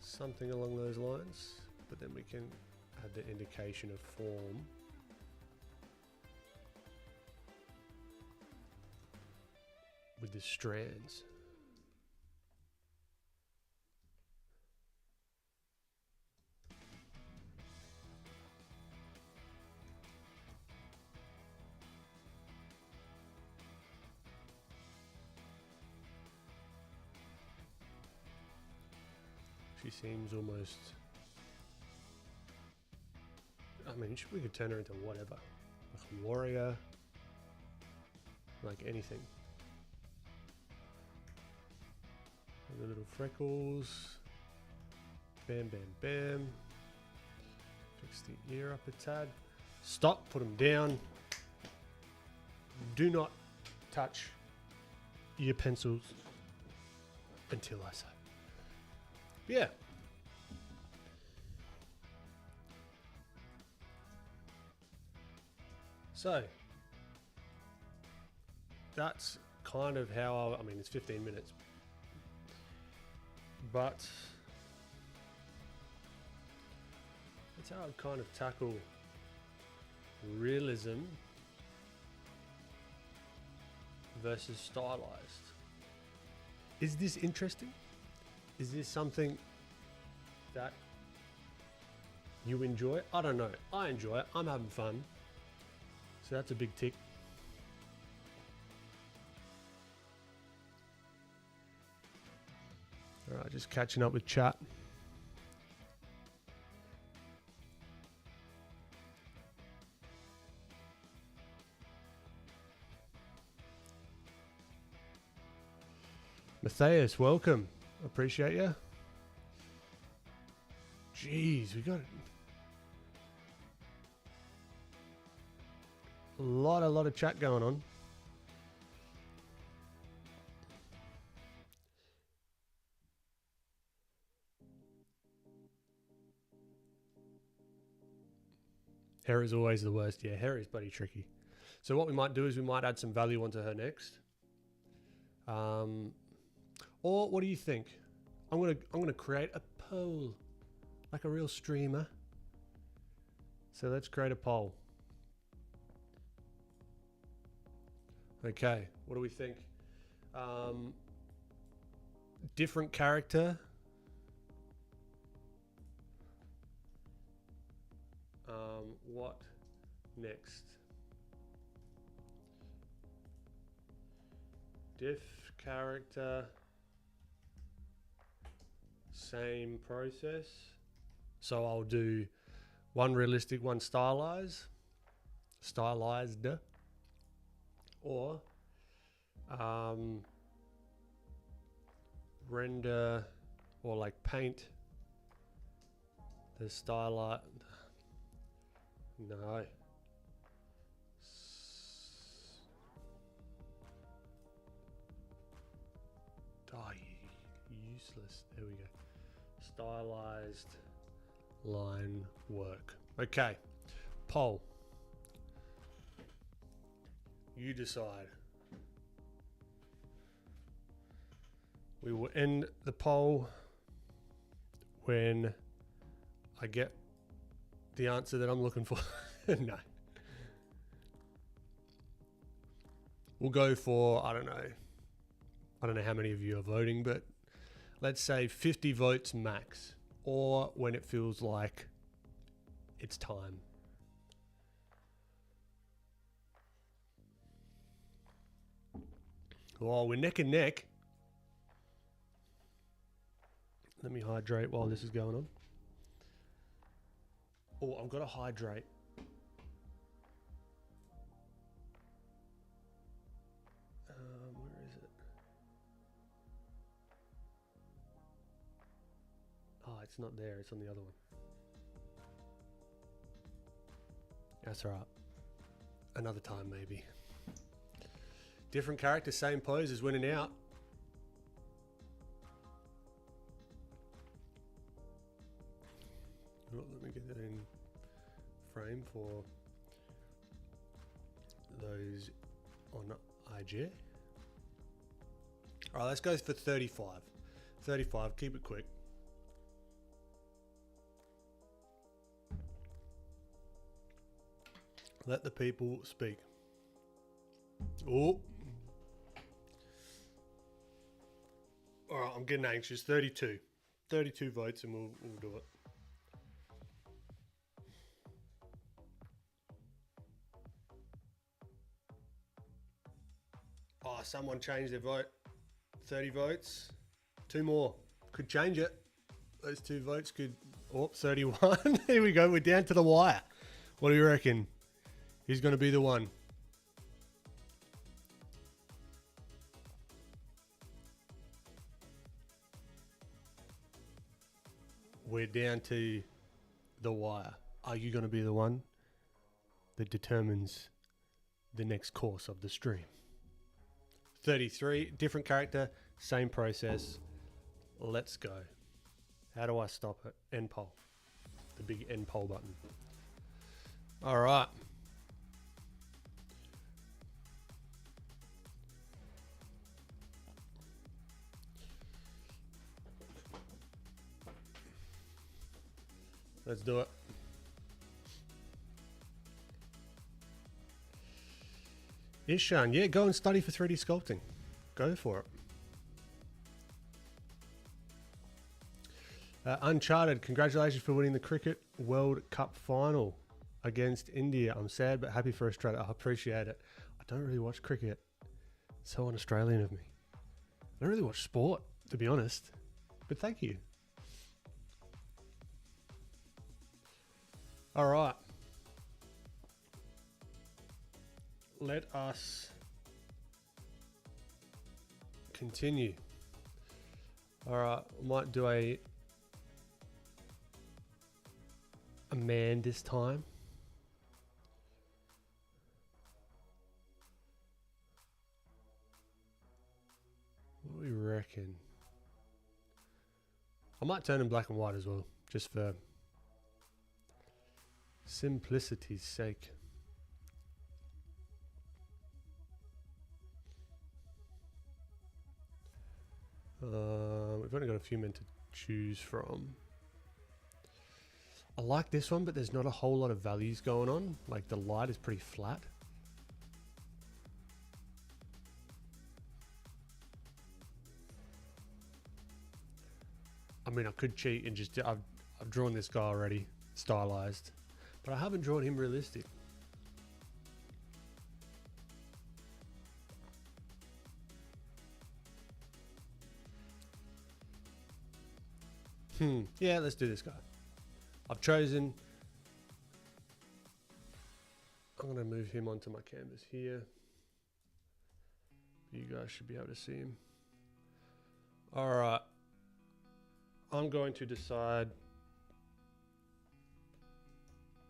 Something along those lines, but then we can add the indication of form. With the strands. She seems almost, I mean, we could turn her into whatever, like a warrior, like anything. And the little freckles, bam, bam, bam. Fix the ear up a tad. Stop, put them down. Do not touch your pencils until I say. Yeah. So that's kind of how I mean, it's 15 minutes, but that's how I'd kind of tackle realism versus stylized. Is this interesting? Is this something that you enjoy? I don't know. I enjoy it. I'm having fun. So that's a big tick. All right, just catching up with chat. Matthias, welcome. Appreciate you. Jeez, we got a lot of chat going on. Hair is always the worst. Yeah, hair is bloody tricky. So what we might do is we might add some value onto her next. Or what do you think? I'm gonna create a poll, like a real streamer. So let's create a poll. Okay, what do we think? Different character. What next? Diff character. Same process. So I'll do one realistic, one stylized, or render or like paint the stylized. No. Useless. There we go. Stylized line work. Okay. Poll. You decide. We will end the poll when I get the answer that I'm looking for. No. We'll go for, I don't know how many of you are voting, but let's say 50 votes max, or when it feels like it's time. Oh, we're neck and neck. Let me hydrate while this is going on. Oh, I've got to hydrate. Where is it? Oh, it's not there. It's on the other one. That's all right. Another time, maybe. Different character, same pose is winning out. Oh, let me get that in frame for those on IG. All right, let's go for 35. 35, keep it quick. Let the people speak. Oh. All right, I'm getting anxious. 32. 32 votes and we'll do it. Oh, someone changed their vote. 30 votes. 2 more. Could change it. Those 2 votes could... Oh, 31. Here we go. We're down to the wire. What do you reckon? Who's going to be the one? We're down to the wire. Are you going to be the one that determines the next course of the stream? 33, different character, same process. Let's go. How do I stop it? End poll. The big end poll button. All right. Let's do it. Ishan, yeah, go and study for 3D sculpting. Go for it. Uncharted, congratulations for winning the Cricket World Cup final against India. I'm sad but happy for Australia. I appreciate it. I don't really watch cricket. So un-Australian of me. I don't really watch sport, to be honest. But thank you. All right. Let us continue. All right, might do a a man this time. What do we reckon? I might turn in black and white as well, just for simplicity's sake. We've only got a few men to choose from. I like this one, but there's not a whole lot of values going on. Like the light is pretty flat. I mean, I could cheat and just... I've drawn this guy already, stylized. But I haven't drawn him realistic. Yeah, let's do this guy. I've chosen... I'm going to move him onto my canvas here. You guys should be able to see him. Alright. I'm going to decide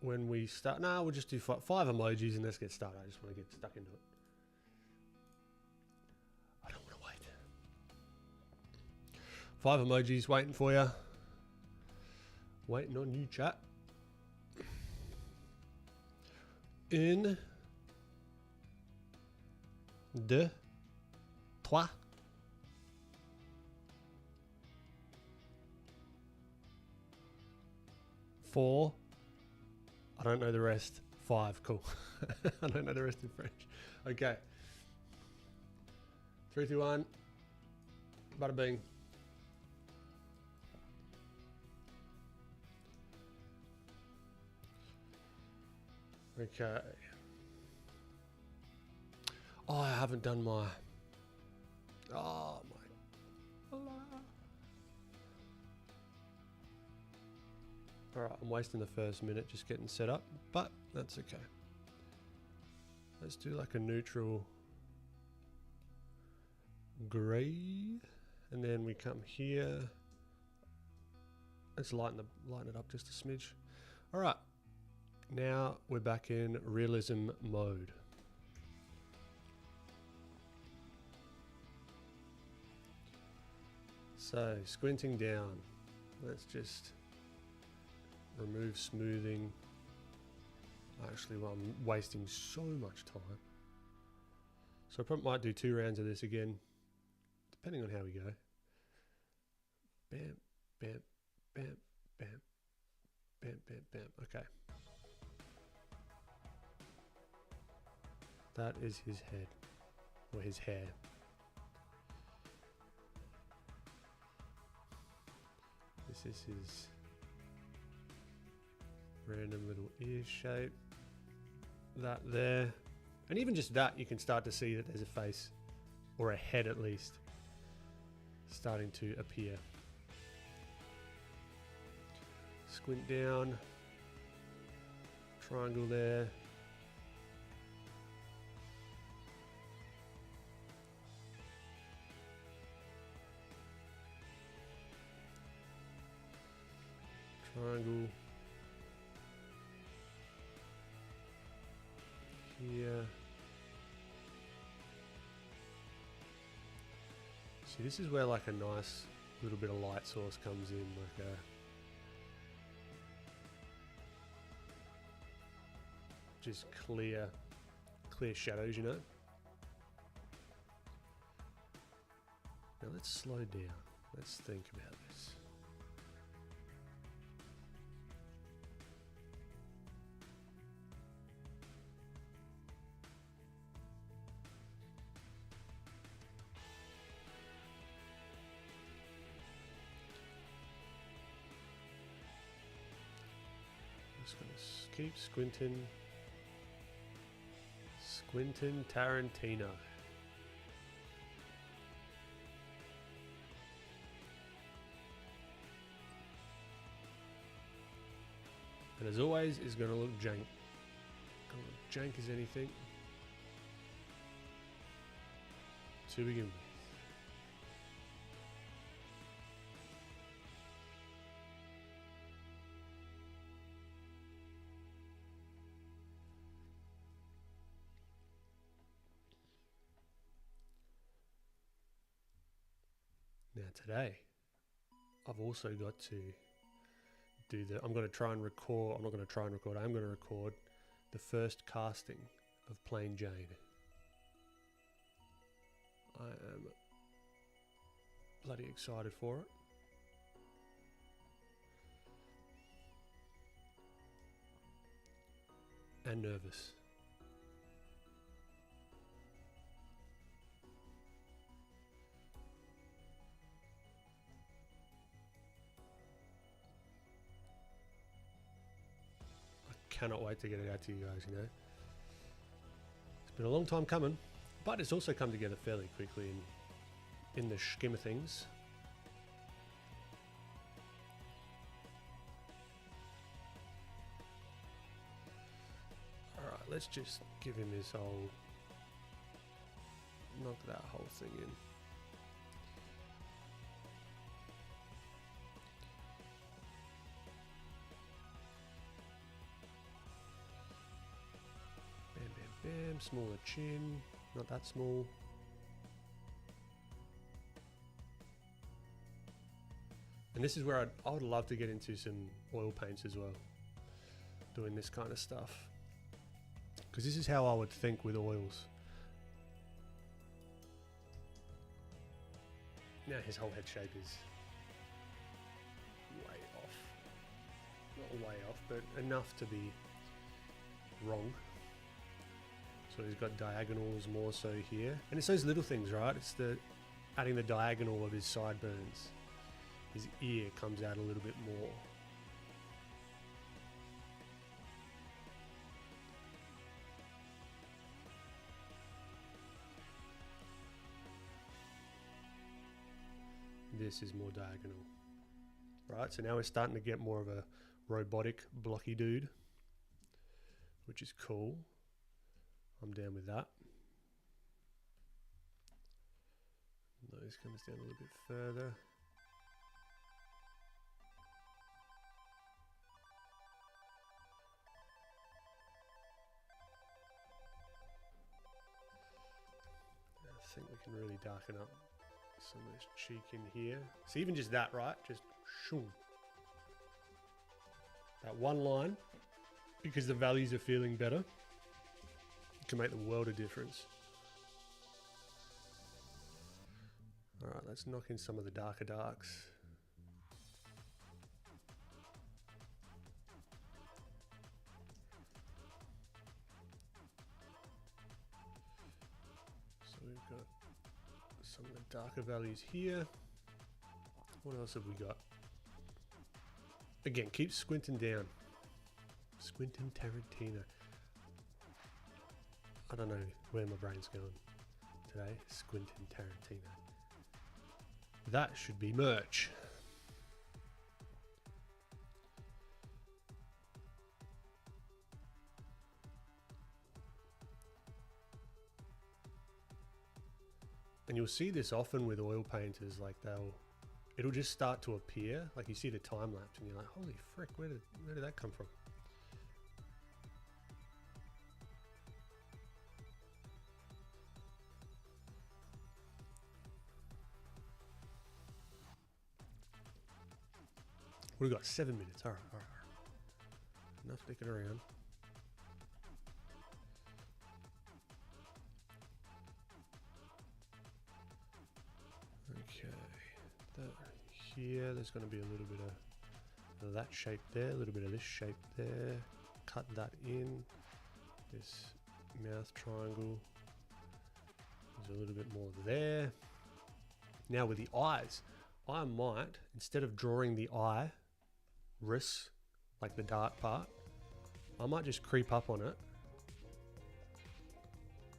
when we start. Nah, we'll just do five emojis and let's get started. I just want to get stuck into it. I don't want to wait. 5 emojis waiting for you. Waiting on you, chat. Une, deux, trois. 4. I don't know the rest. 5. Cool. I don't know the rest in French. Okay. 3, 2, 1. Bada bing. Okay. Oh, I haven't done my... Oh, my... Alright, I'm wasting the first minute just getting set up, but that's okay. Let's do like a neutral grey, and then we come here. Let's lighten it up just a smidge. Alright, now we're back in realism mode. So, squinting down, let's just remove smoothing. Actually, well, I'm wasting so much time. So I probably might do 2 rounds of this again, depending on how we go. Bam, bam, bam, bam, bam, bam, bam. Okay. That is his head, or his hair. This is his random little ear shape. That there. And even just that, you can start to see that there's a face, or a head at least, starting to appear. Squint down. Triangle there. Triangle. Here. See, this is where like a nice little bit of light source comes in, like a just clear shadows, you know. Now let's slow down. Let's think about this. Just gonna keep squinting. Squinting Tarantino. And as always, is going to look jank. Gonna look jank as anything. To begin with. Now today, I've also got to do I'm going to try and record, I'm not going to try and record, I'm going to record the first casting of Plain Jane. I am bloody excited for it. And nervous. I cannot wait to get it out to you guys, you know. It's been a long time coming, but it's also come together fairly quickly in the scheme of things. Alright, let's just give him this whole... knock that whole thing in. Bam, bam, bam. Smaller chin. Not that small. And this is where I would love to get into some oil paints as well. Doing this kind of stuff. Because this is how I would think with oils. Now his whole head shape is way off. Not way off, but enough to be wrong. So he's got diagonals more so here. And it's those little things, right? It's the adding the diagonal of his sideburns. His ear comes out a little bit more. This is more diagonal. Right, so now we're starting to get more of a robotic, blocky dude, which is cool. I'm down with that. Nose comes down a little bit further. I think we can really darken up some of this cheek in here. So even just that, right? Just shoom. That one line, because the values are feeling better, it can make the world of difference. Alright, let's knock in some of the darker darks. So we've got some of the darker values here. What else have we got? Again, keep squinting down. Squinting Tarantino. I don't know where my brain's going today. Squinting Tarantino. That should be merch. And you'll see this often with oil painters, like it'll just start to appear, like you see the time lapse and you're like, holy frick, where did that come from? We've got 7 minutes. All right. Enough dicking around. Okay, that here, there's going to be a little bit of that shape there, a little bit of this shape there. Cut that in. This mouth triangle. There's a little bit more there. Now with the eyes, I might, instead of drawing the iris, like the dark part, I might just creep up on it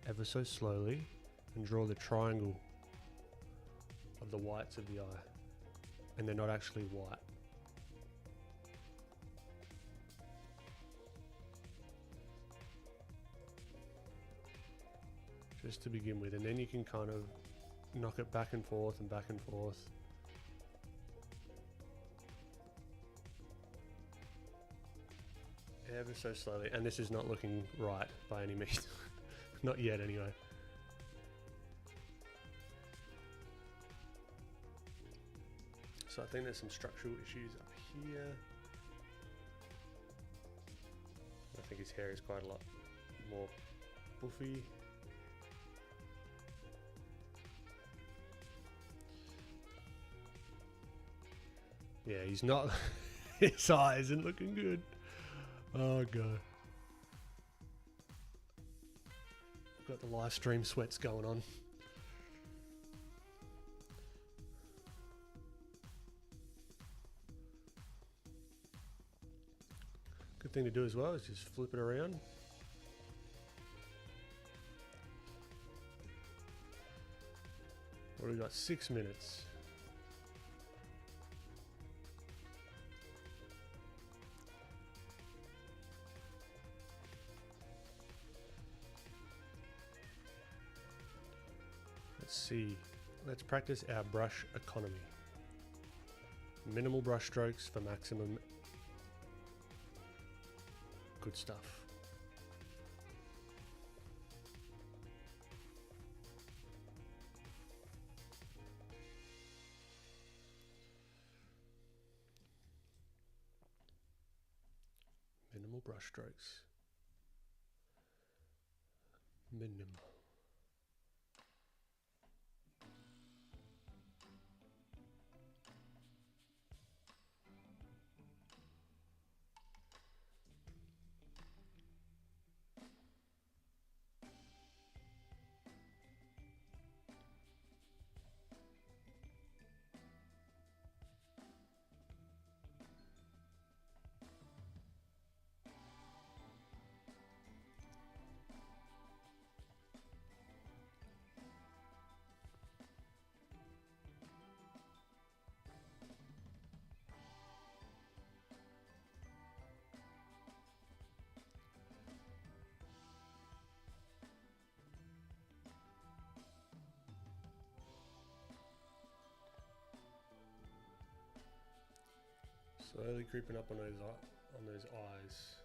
ever so slowly and draw the triangle of the whites of the eye, and they're not actually white. Just to begin with, and then you can kind of knock it back and forth and back and forth. Ever so slowly, and this is not looking right by any means. Not yet anyway. So I think there's some structural issues up here. I think his hair is quite a lot more buffy. Yeah, he's not. His eye isn't looking good. Oh god. Got the live stream sweats going on. Good thing to do as well is just flip it around. What do we got? 6 minutes. Let's see. Let's practice our brush economy. Minimal brush strokes for maximum good stuff. Minimal brush strokes. Minimal. Slowly creeping up on those eyes.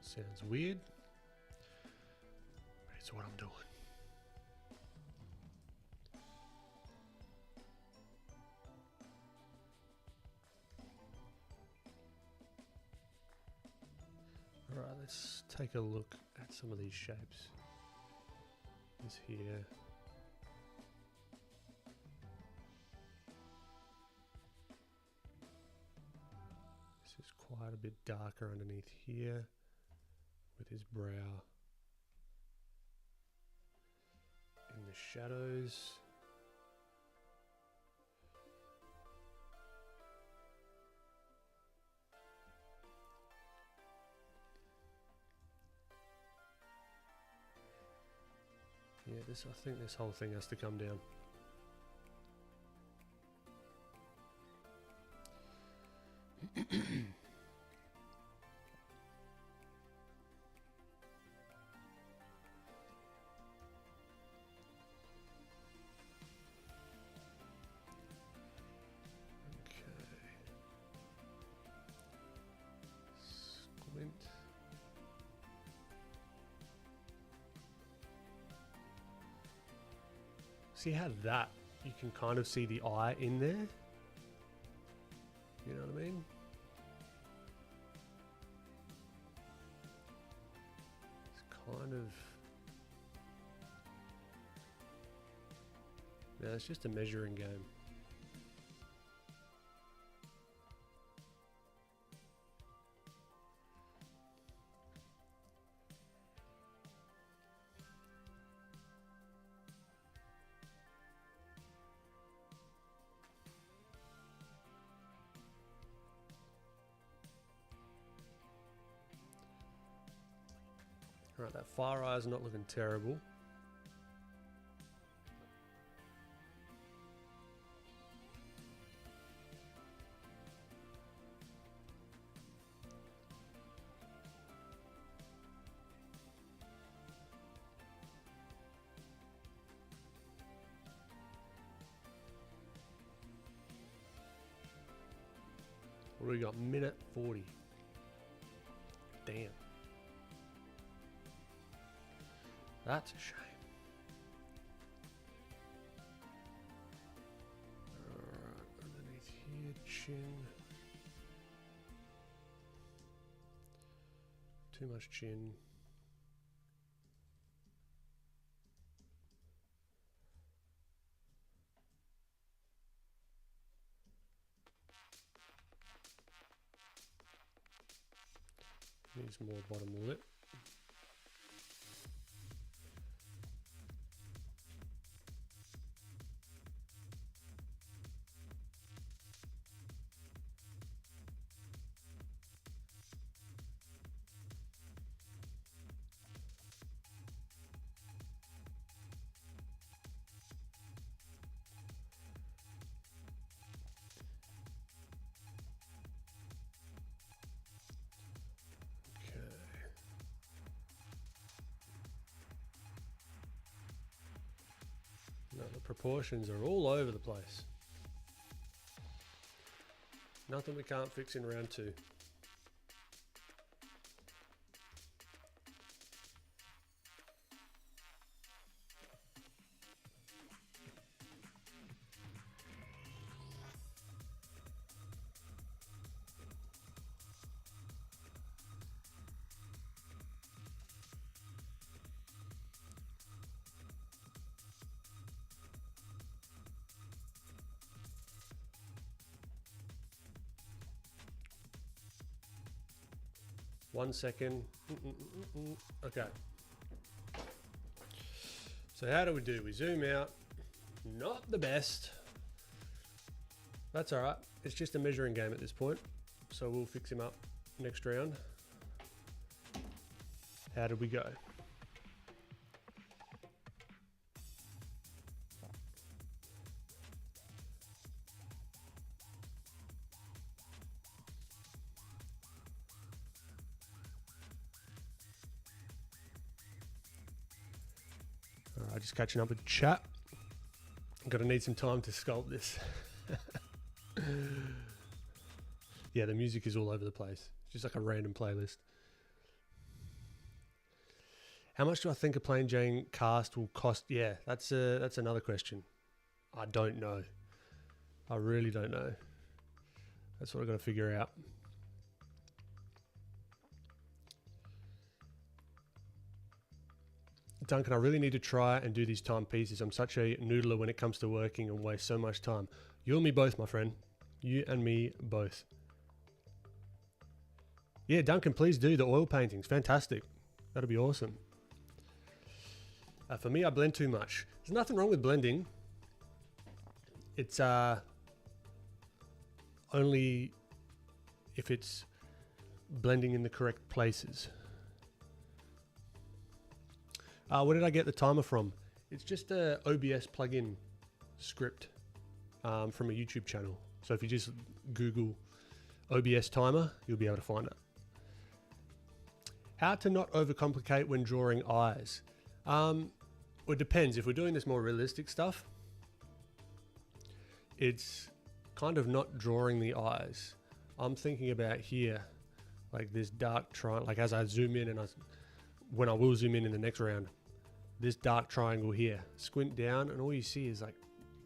Sounds weird, but it's what I'm doing. All right, let's take a look at some of these shapes. This here. This is quite a bit darker underneath here with his brow in the shadows. Yeah, I think this whole thing has to come down. Squint. See how that, you can kind of see the eye in there? You know what I mean? It's kind of... Yeah, it's just a measuring game. Alright, that far eye is not looking terrible. What do we got? Minute 40. Damn. That's a shame. Alright, underneath here, chin. Too much chin. Needs more bottom lip. No, the proportions are all over the place. Nothing we can't fix in round 2. One second. Okay. So how do? We zoom out. Not the best. That's all right. It's just a measuring game at this point. So we'll fix him up next round. How did we go? All right, just catching up with chat. I'm gonna need some time to sculpt this. Yeah, the music is all over the place. It's just like a random playlist. How much do I think a plain Jane cast will cost? Yeah, that's another question. I don't know. I really don't know. That's what I've got to figure out. Duncan, I really need to try and do these timepieces. I'm such a noodler when it comes to working and waste so much time. You and me both, my friend. You and me both. Yeah, Duncan, please do the oil paintings. Fantastic. That'll be awesome. For me, I blend too much. There's nothing wrong with blending. It's only if it's blending in the correct places. Where did I get the timer from? It's just a OBS plugin script from a YouTube channel. So if you just Google OBS timer, you'll be able to find it. How to not overcomplicate when drawing eyes? Well, it depends. If we're doing this more realistic stuff, it's kind of not drawing the eyes. I'm thinking about here, like this dark triangle, like as I zoom in and when I will zoom in the next round, this dark triangle here, squint down and all you see is like,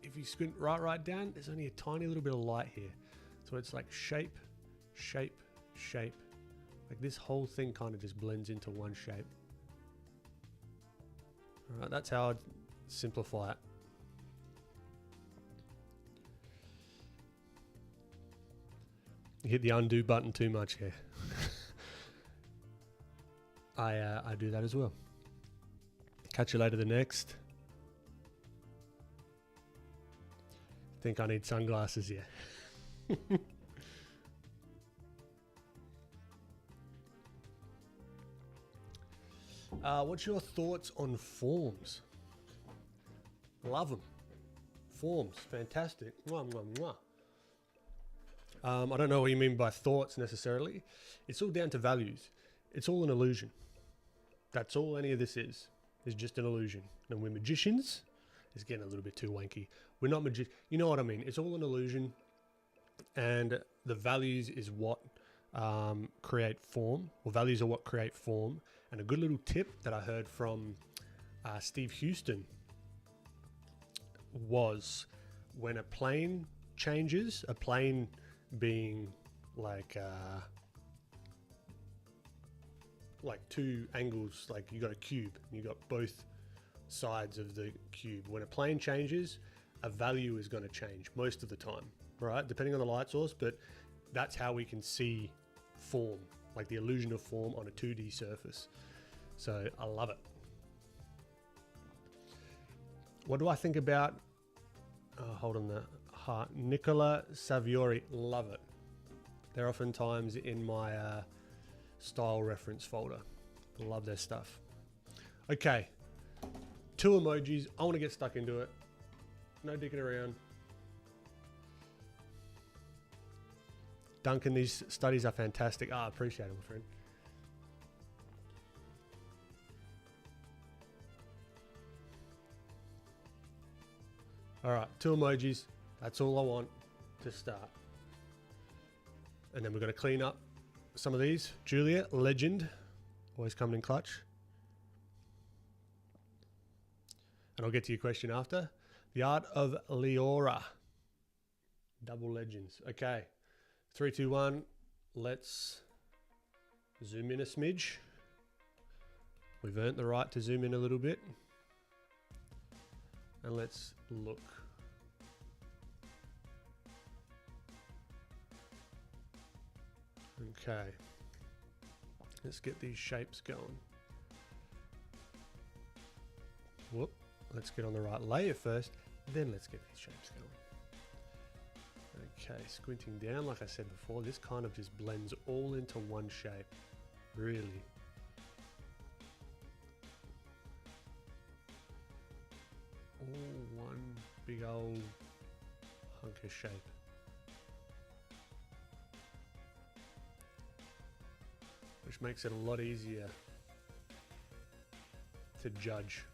if you squint right down, there's only a tiny little bit of light here. So it's like shape, shape, shape. Like this whole thing kind of just blends into one shape. All right, that's how I'd simplify it. You hit the undo button too much here. I do that as well. Catch you later the next. Think I need sunglasses here. What's your thoughts on forms? Love them. Forms, fantastic. Mwah, mwah, mwah. I don't know what you mean by thoughts necessarily. It's all down to values. It's all an illusion. That's all any of this is just an illusion. And we're magicians. It's getting a little bit too wanky. We're not magicians. You know what I mean? It's all an illusion. And the values is what create form. Or values are what create form. And a good little tip that I heard from Steve Houston was when a plane changes, a plane being like two angles, like you got a cube, you got both sides of the cube. When a plane changes, a value is going to change most of the time, right? Depending on the light source, but that's how we can see form, like the illusion of form on a 2D surface. So I love it. What do I think about, hold on the heart, Nicola Saviori, love it. They're oftentimes in my style reference folder. Love their stuff. Okay, 2 emojis. I want to get stuck into it. No dicking around. Duncan, these studies are fantastic. I appreciate it, my friend. All right, 2 emojis. That's all I want to start. And then we're going to clean up some of these. Julia, legend. Always coming in clutch. And I'll get to your question after. The Art of Leora. Double legends. Okay. 3, 2, 1. Let's zoom in a smidge. We've earned the right to zoom in a little bit. And let's look. Okay. Let's get these shapes going. Whoop. Let's get on the right layer first, then let's get these shapes going. Okay, squinting down, like I said before, this kind of just blends all into one shape, really. All one big old hunk of shape. Which makes it a lot easier to judge.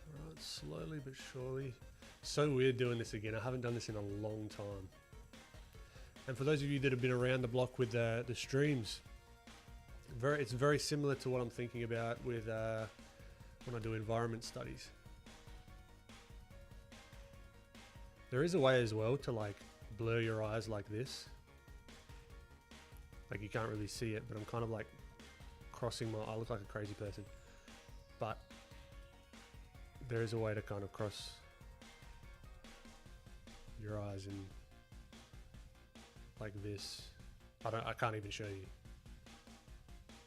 Right, slowly but surely. So weird doing this again. I haven't done this in a long time. And for those of you that have been around the block with the streams, it's very similar to what I'm thinking about with when I do environment studies. There is a way as well to like blur your eyes like this. Like you can't really see it, but I'm kind of like crossing I look like a crazy person. But there is a way to kind of cross your eyes and like this. I can't even show you.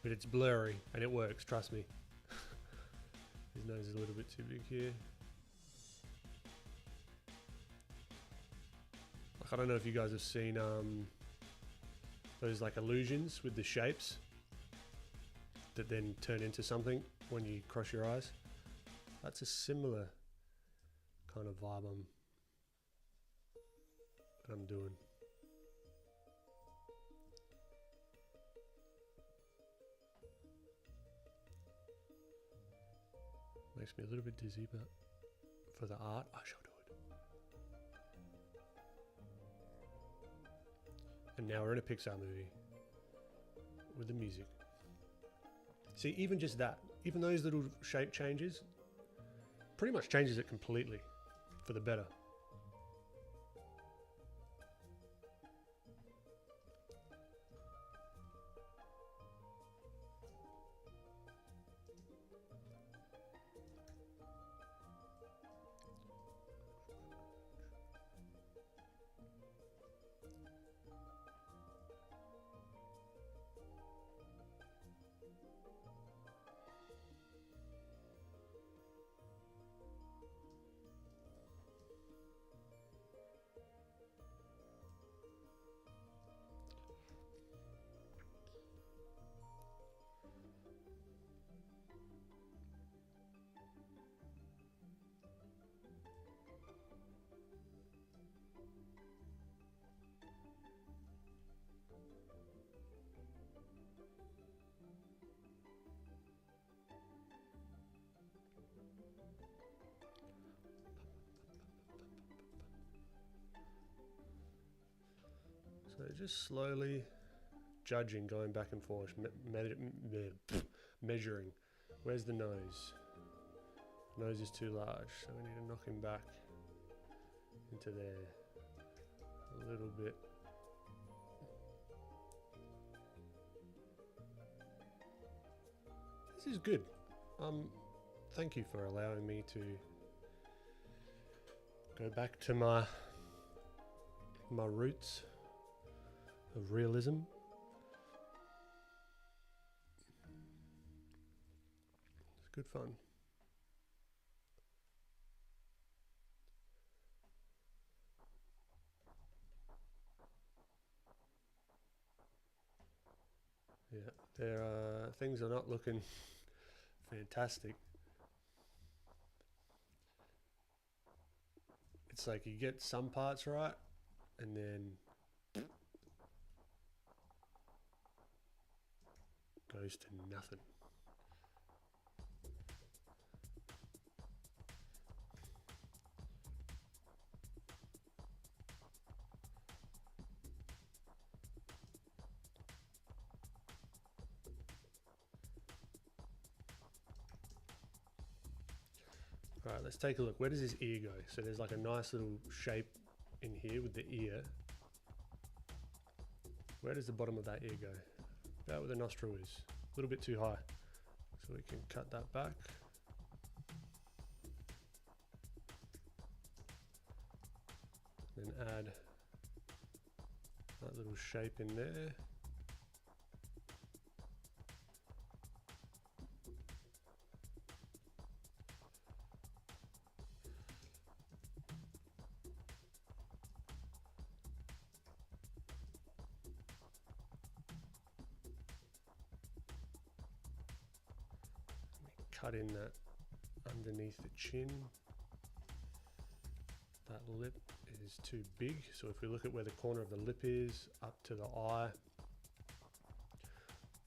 But it's blurry and it works, trust me. His nose is a little bit too big here. Like, I don't know if you guys have seen those like illusions with the shapes that then turn into something when you cross your eyes. That's a similar kind of vibe I'm doing. Makes me a little bit dizzy, but for the art, I shall do it. And now we're in a Pixar movie with the music. See, even just that, even those little shape changes, pretty much changes it completely for the better. So just slowly judging, going back and forth, measuring. Where's the nose? Nose is too large, so we need to knock him back into there a little bit. This is good. Thank you for allowing me to go back to my roots of realism. It's good fun. Yeah, things are not looking fantastic. It's like you get some parts right, and then goes to nothing. All right, let's take a look. Where does this ear go? So there's like a nice little shape in here with the ear. Where does the bottom of that ear go? About where the nostril is. A little bit too high. So we can cut that back. Then add that little shape in there. Cut in that underneath the chin. That lip is too big, so if we look at where the corner of the lip is, up to the eye,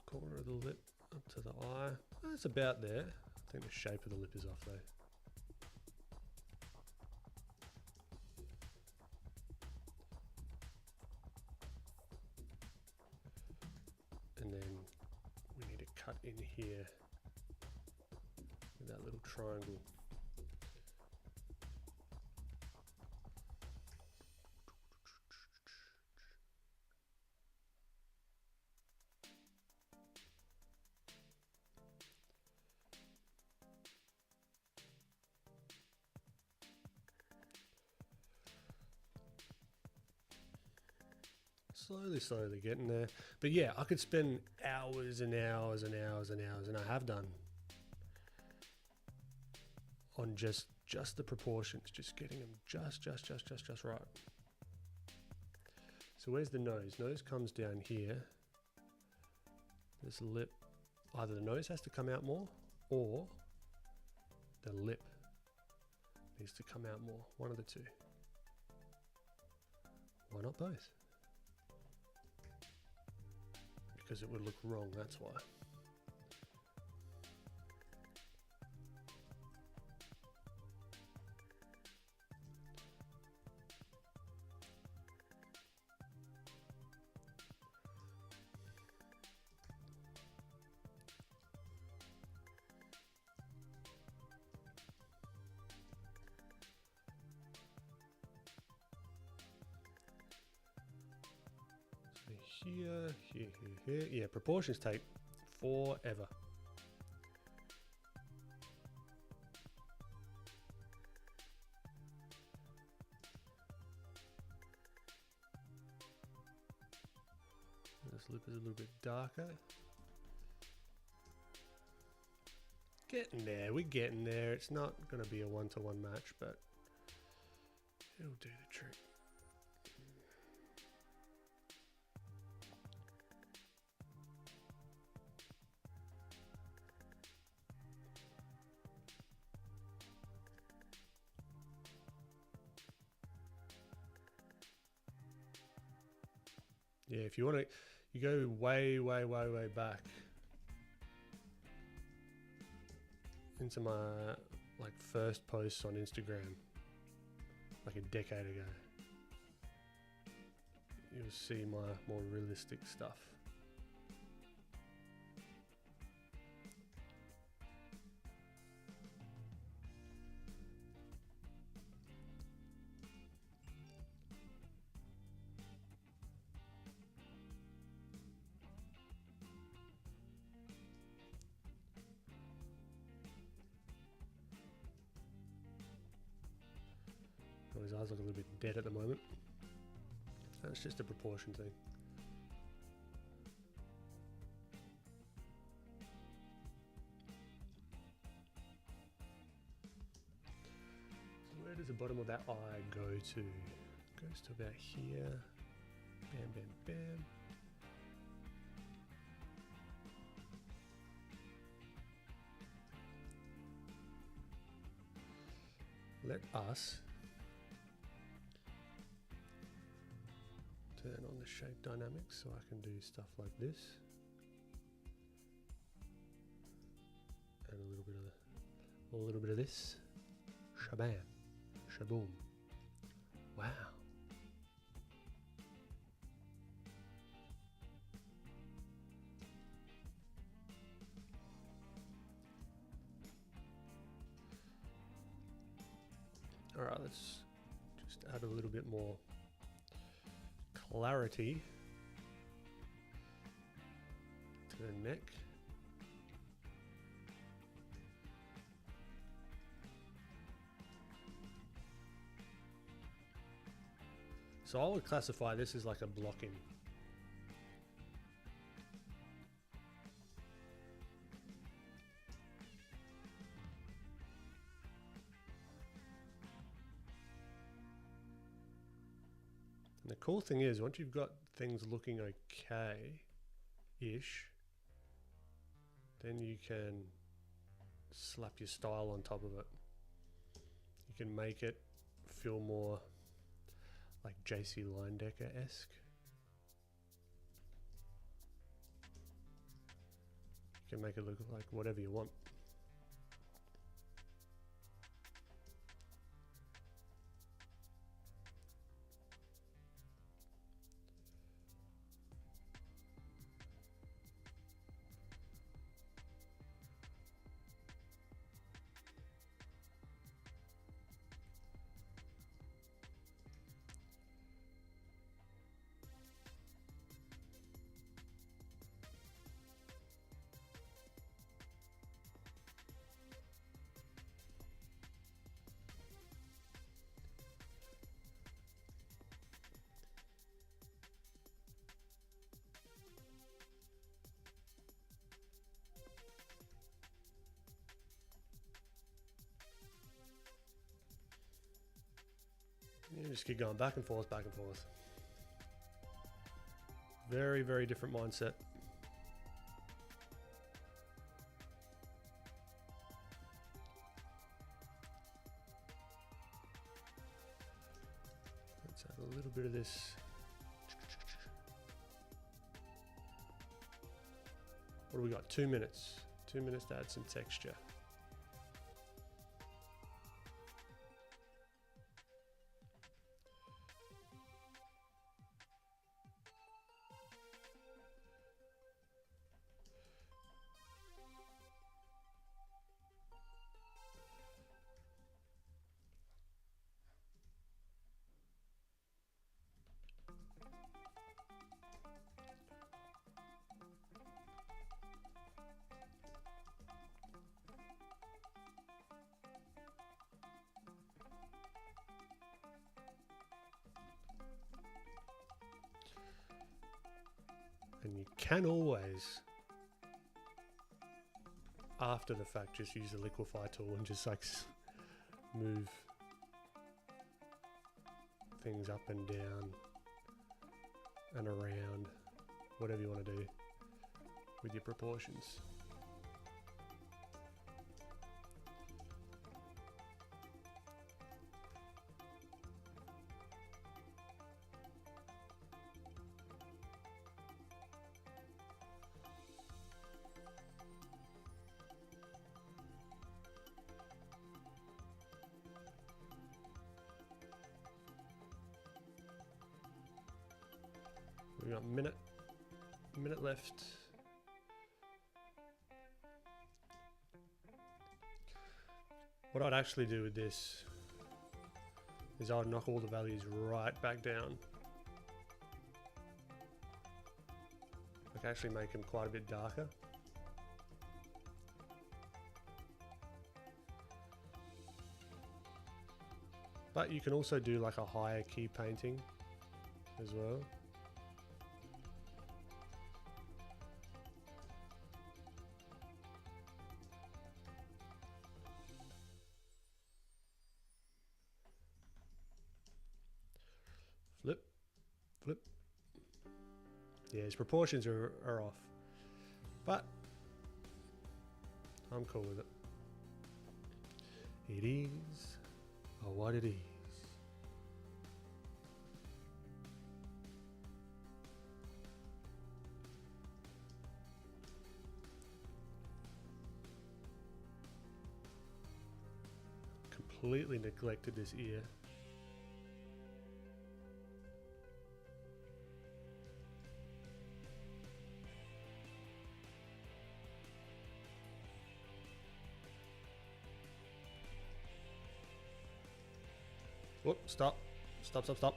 corner of the lip up to the eye, that's about there. I think the shape of the lip is off though. And then we need to cut in here with that little triangle. Slowly getting there. But yeah, I could spend hours and hours and hours and hours, and I have done, on just the proportions, just getting them just right. So where's the nose? Nose comes down here. This lip, either the nose has to come out more, or the lip needs to come out more. One of the two. Why not both? Because it would look wrong, that's why. Here. Yeah, proportions take forever. This lip is a little bit darker. Getting there, we're getting there. It's not going to be a one-to-one match, but it'll do the trick. Yeah, if you want to, you go way back into my like first posts on Instagram, like a decade ago. you'll see my more realistic stuff. Oh, his eyes look a little bit dead at the moment. That's just a proportion thing. So where does the bottom of that eye go to? It goes to about here. Bam, bam, bam. Let us turn on the shape dynamics so I can do stuff like this. And a little bit of this. Shabam. Shaboom. Wow. All right, let's just add a little bit more clarity to the neck. So I would classify this as like a blocking. And the cool thing is, once you've got things looking okay-ish, then you can slap your style on top of it. You can make it feel more like JC Leyendecker-esque. You can make it look like whatever you want. You just keep going back and forth, back and forth. Very, very different mindset. Let's add a little bit of this. What do we got? 2 minutes. 2 minutes to add some texture. And you can always, after the fact, just use the liquify tool and just like move things up and down and around, whatever you want to do with your proportions. We got a minute left. What I'd actually do with this is I'd knock all the values right back down. I can actually make them quite a bit darker. But you can also do like a higher key painting as well. Flip, flip. Yeah, his proportions are off, but I'm cool with it. It is what it is. Completely neglected this ear. Whoop, stop. Stop, stop, stop.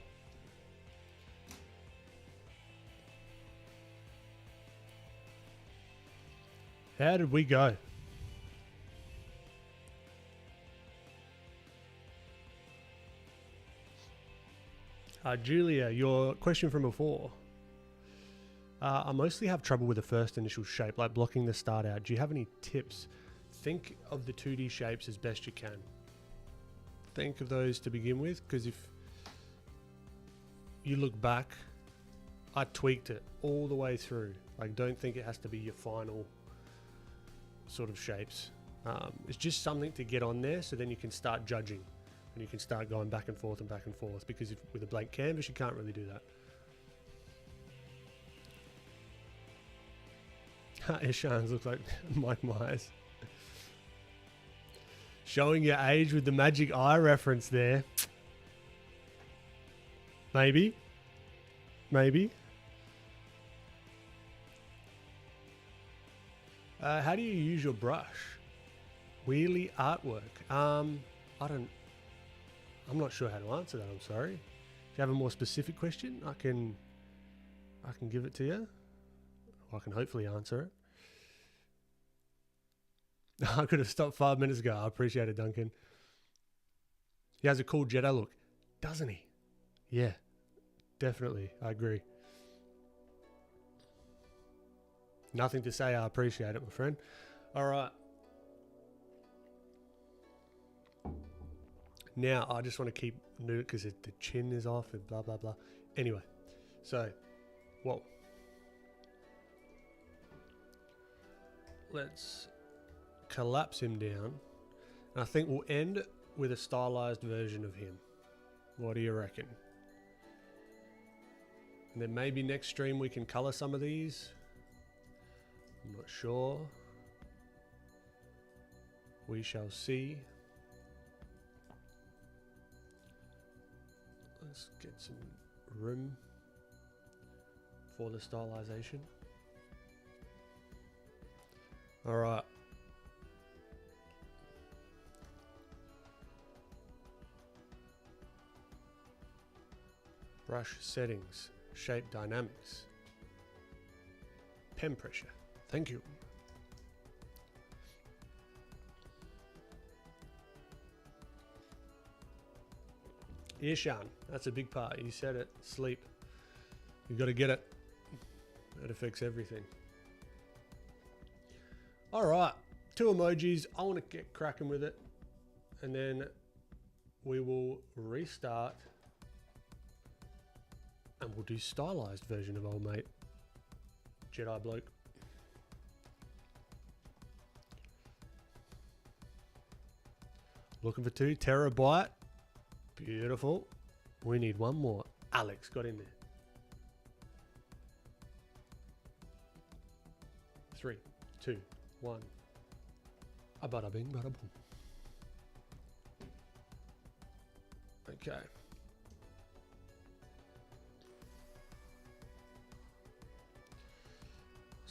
How did we go? Julia, your question from before. I mostly have trouble with the first initial shape, like blocking the start out. Do you have any tips? Think of the 2D shapes as best you can. Think of those to begin with, because if you look back, I tweaked it all the way through. Like, don't think it has to be your final sort of shapes. It's just something to get on there, so then you can start judging and you can start going back and forth, because if with a blank canvas you can't really do that. Ishan's looks like Mike Myers. Showing your age with the magic eye reference there. Maybe. Maybe. How do you use your brush? Wheelie artwork. I'm not sure how to answer that, I'm sorry. If you have a more specific question, I can give it to you. Or I can hopefully answer it. I could have stopped 5 minutes ago. I appreciate it, Duncan. He has a cool Jedi look, doesn't he? Yeah, definitely. I agree. Nothing to say. I appreciate it, my friend. All right. Now, I just want to keep new because the chin is off and blah, blah, blah. Anyway, so, whoa. Let's collapse him down. And I think we'll end with a stylized version of him. What do you reckon? And then maybe next stream we can color some of these. I'm not sure. We shall see. Let's get some room for the stylization. All right. Brush settings, shape dynamics, pen pressure. Thank you. Ishan, that's a big part. You said it. Sleep. You got to get it. It affects everything. All right, 2 emojis. I want to get cracking with it, and then we will restart. And we'll do stylized version of old mate. Jedi bloke. Looking for 2. Terabyte. Beautiful. We need 1 more. Alex got in there. 3, 2, 1. A bada bing, bada boom. Okay.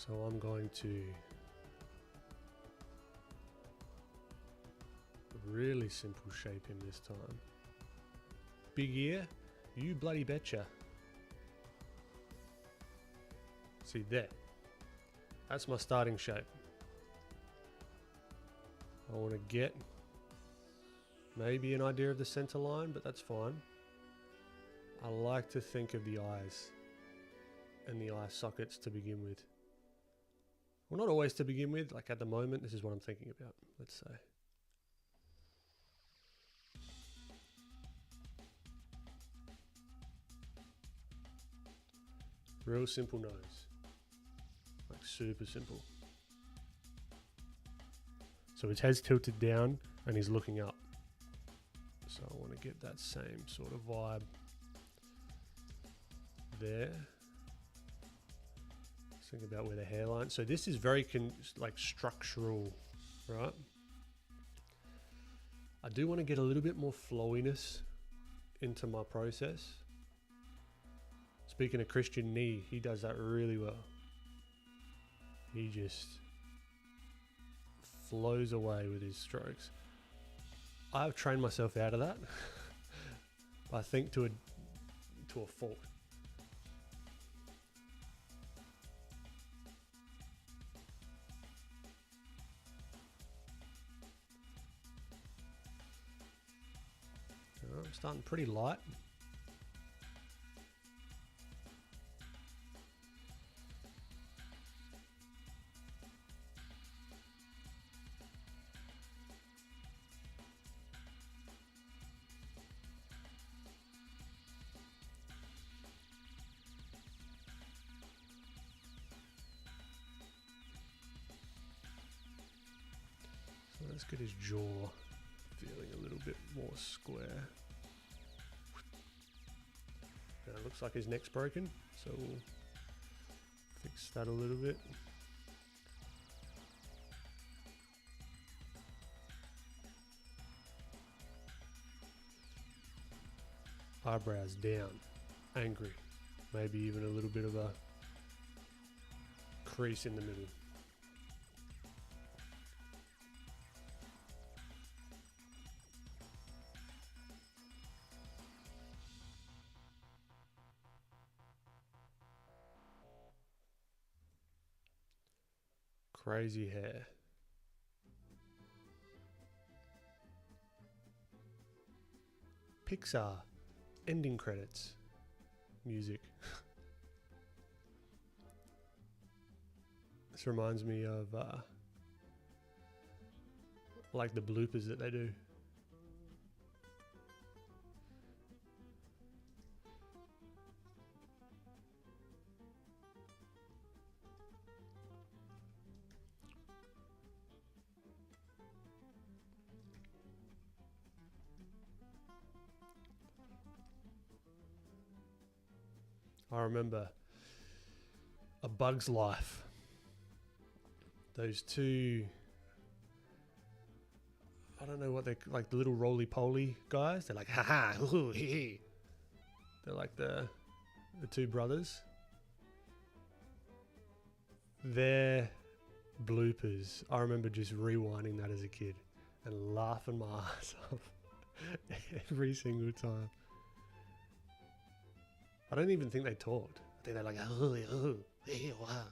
So I'm going to really simple shape him this time. Big ear, you bloody betcha. See there, that's my starting shape. I want to get maybe an idea of the center line, but that's fine. I like to think of the eyes and the eye sockets to begin with. Well, not always to begin with, like at the moment, this is what I'm thinking about, let's say. Real simple nose, like super simple. So his head's tilted down and he's looking up. So I want to get that same sort of vibe there. Let's think about where the hairline. So this is very like structural, right? I do want to get a little bit more flowiness into my process. Speaking of Christian Knee, he does that really well. He just flows away with his strokes. I've trained myself out of that. I think to a fault. I'm starting pretty light. So let's get his jaw feeling a little bit more square. Now it looks like his neck's broken, so we'll fix that a little bit. Eyebrows down, angry, maybe even a little bit of a crease in the middle. Crazy hair. Pixar ending credits music. This reminds me of like the bloopers that they do. I remember A Bug's Life. Those two, I don't know what they're like, the little roly-poly guys. They're like, haha, hoo, hee, hee. They're like the two brothers. Their bloopers, I remember just rewinding that as a kid and laughing my ass off every single time. I don't even think they talked. I think they're like, oh, oh, hey, wow.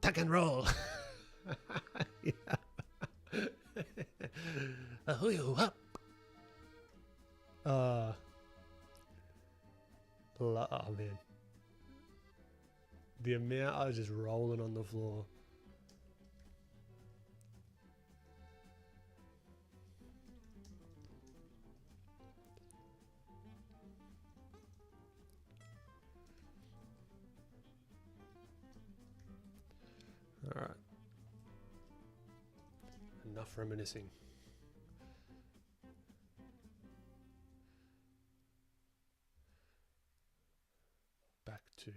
Tuck and roll. Yeah. Oh, man. The amount I was just rolling on the floor. All right. Enough reminiscing. Back to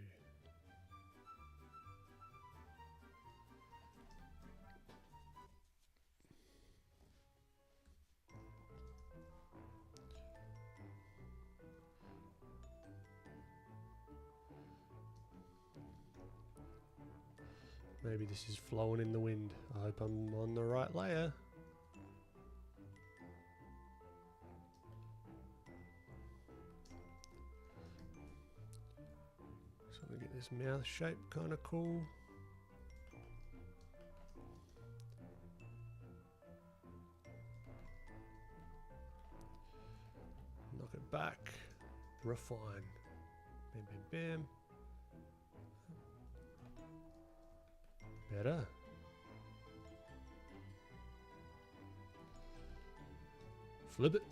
Maybe this is flowing in the wind. I hope I'm on the right layer. So we get this mouth shape kind of cool. Knock it back. Refine. Bam, bam, bam. Better. Flip it.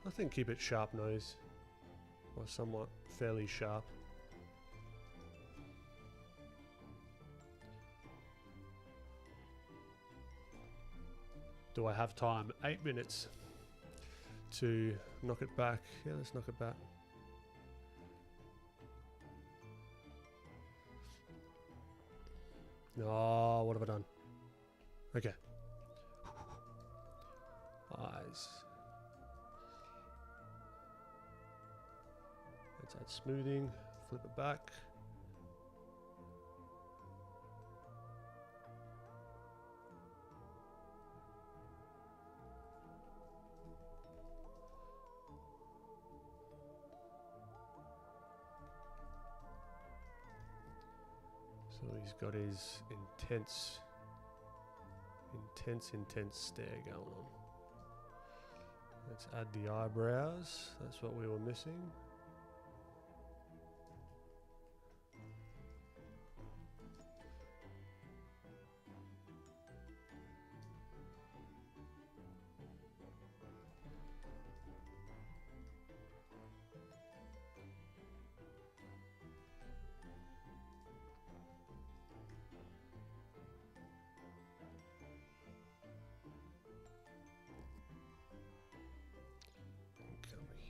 I think keep it sharp nose, or somewhat fairly sharp. Do I have time? 8 minutes to knock it back. Yeah, let's knock it back. Oh, what have I done? Okay. Eyes. Let's add smoothing. Flip it back. So he's got his intense stare going on. Let's add the eyebrows. That's what we were missing.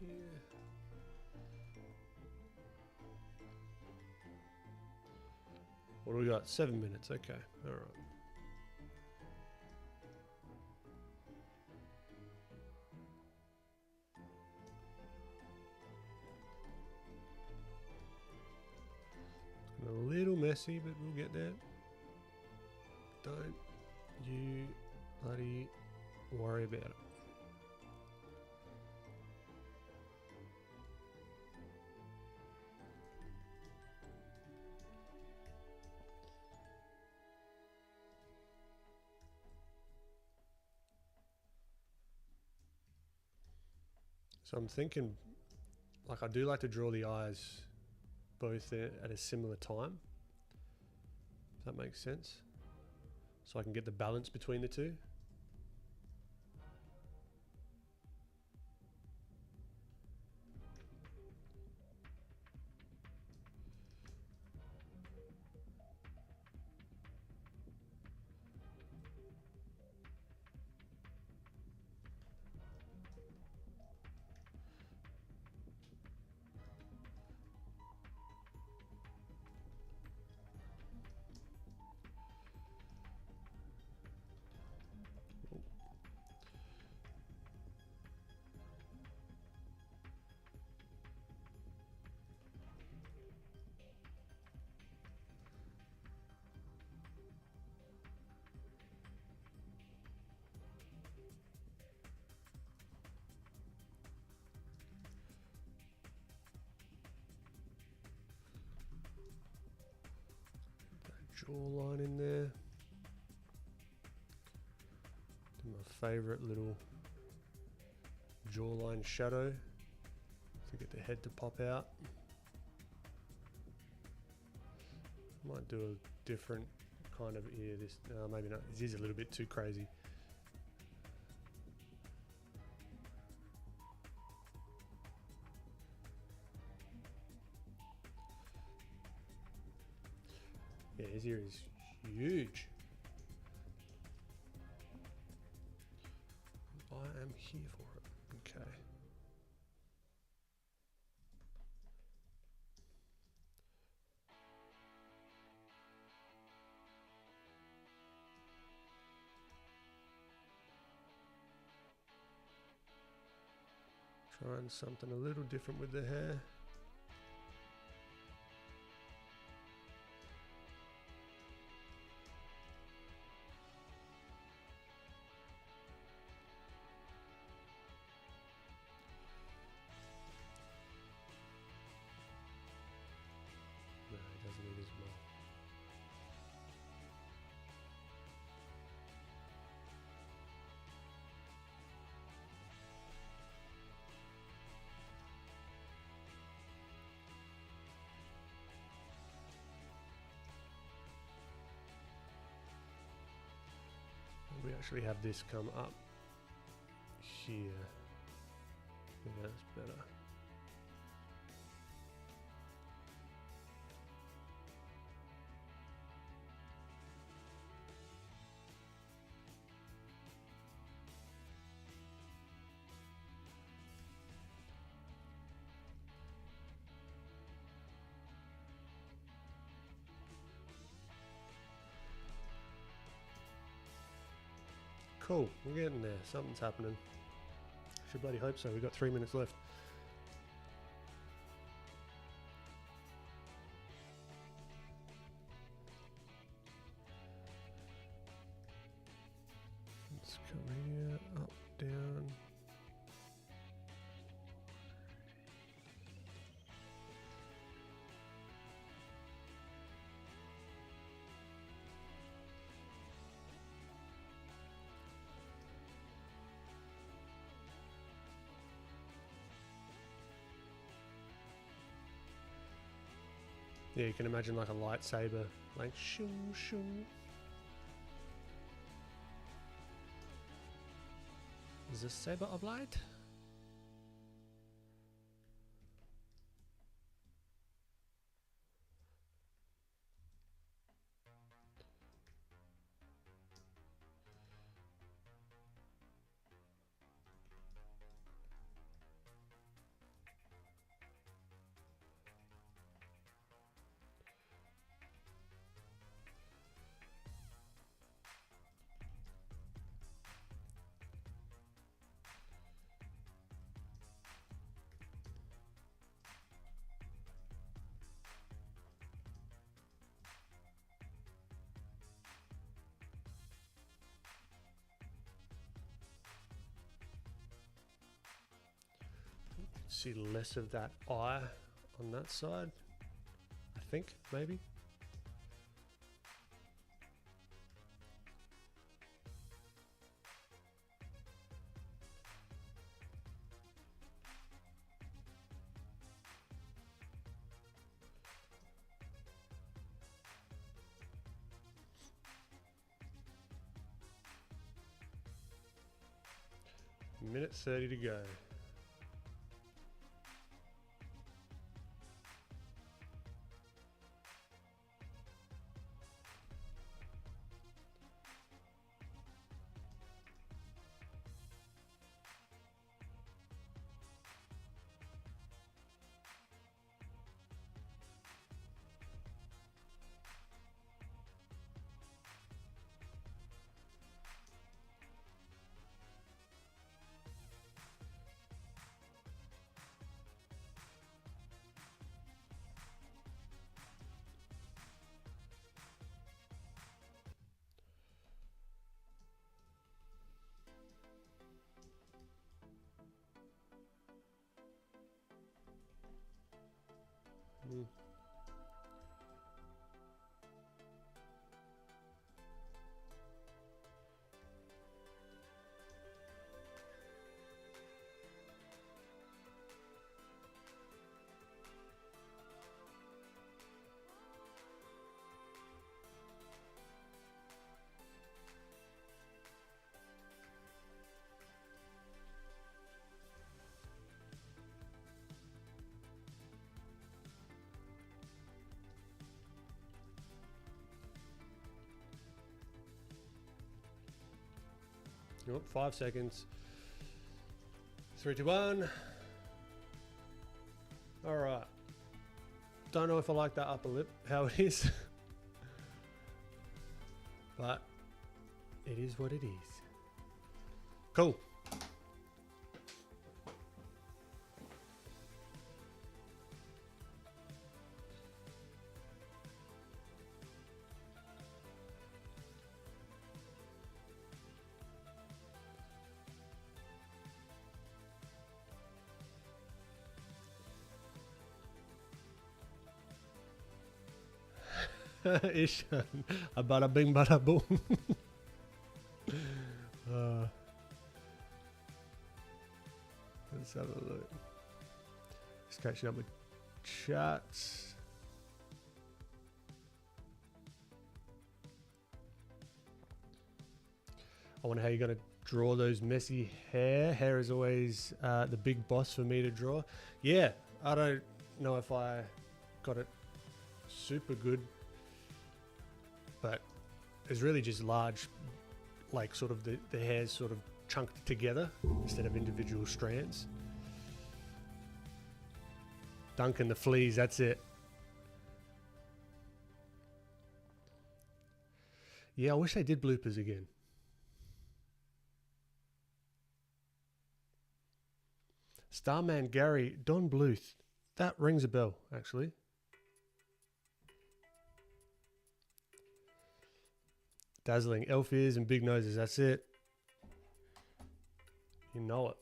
Here. What do we got? 7 minutes. Okay. All right. A little messy, but we'll get there. Don't you bloody worry about it. So I'm thinking, like, I do like to draw the eyes both at a similar time. If that makes sense. So I can get the balance between the two. Jawline in there. Do my favorite little jawline shadow to get the head to pop out. Might do a different kind of ear. This maybe not. This is a little bit too crazy. Yeah, his ear is huge. I am here for it. Okay. Trying something a little different with the hair. No, he doesn't need his mole. We actually have this come up here. Yeah, that's better. Cool, we're getting there. Something's happening. Should bloody hope so. We've got 3 minutes left. Let's come here, up, down. Yeah, you can imagine like a lightsaber, like shoo shoo. Is this saber of light? See less of that eye on that side, I think, maybe. Minute 30 to go. Mm. Nope, 5 seconds. 3, 2, 1. All right. Don't know if I like that upper lip, how it is. But it is what it is. Cool. Ish. A bada bing bada boom. Let's have a look. Just catching up with chats. I wonder how you're going to draw those messy hair. Hair is always the big boss for me to draw. Yeah, I don't know if I got it super good, but it's really just large, like sort of the hair's sort of chunked together instead of individual strands. Dunking the fleas, that's it. Yeah, I wish they did bloopers again. Starman Gary, Don Bluth. That rings a bell, actually. Dazzling elf ears and big noses, that's it. You know it.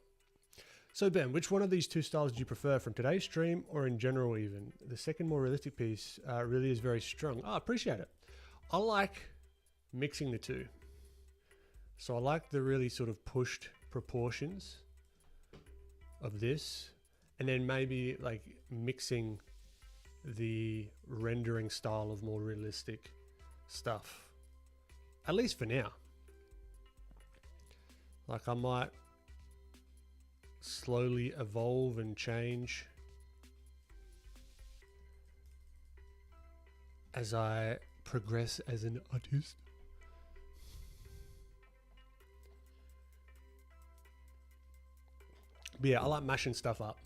So Ben, which one of these two styles do you prefer from today's stream or in general even? The second more realistic piece really is very strong. I appreciate it. I like mixing the two. So I like the really sort of pushed proportions of this, and then maybe like mixing the rendering style of more realistic stuff, at least for now. Like I might slowly evolve and change as I progress as an artist. But yeah, I like mashing stuff up,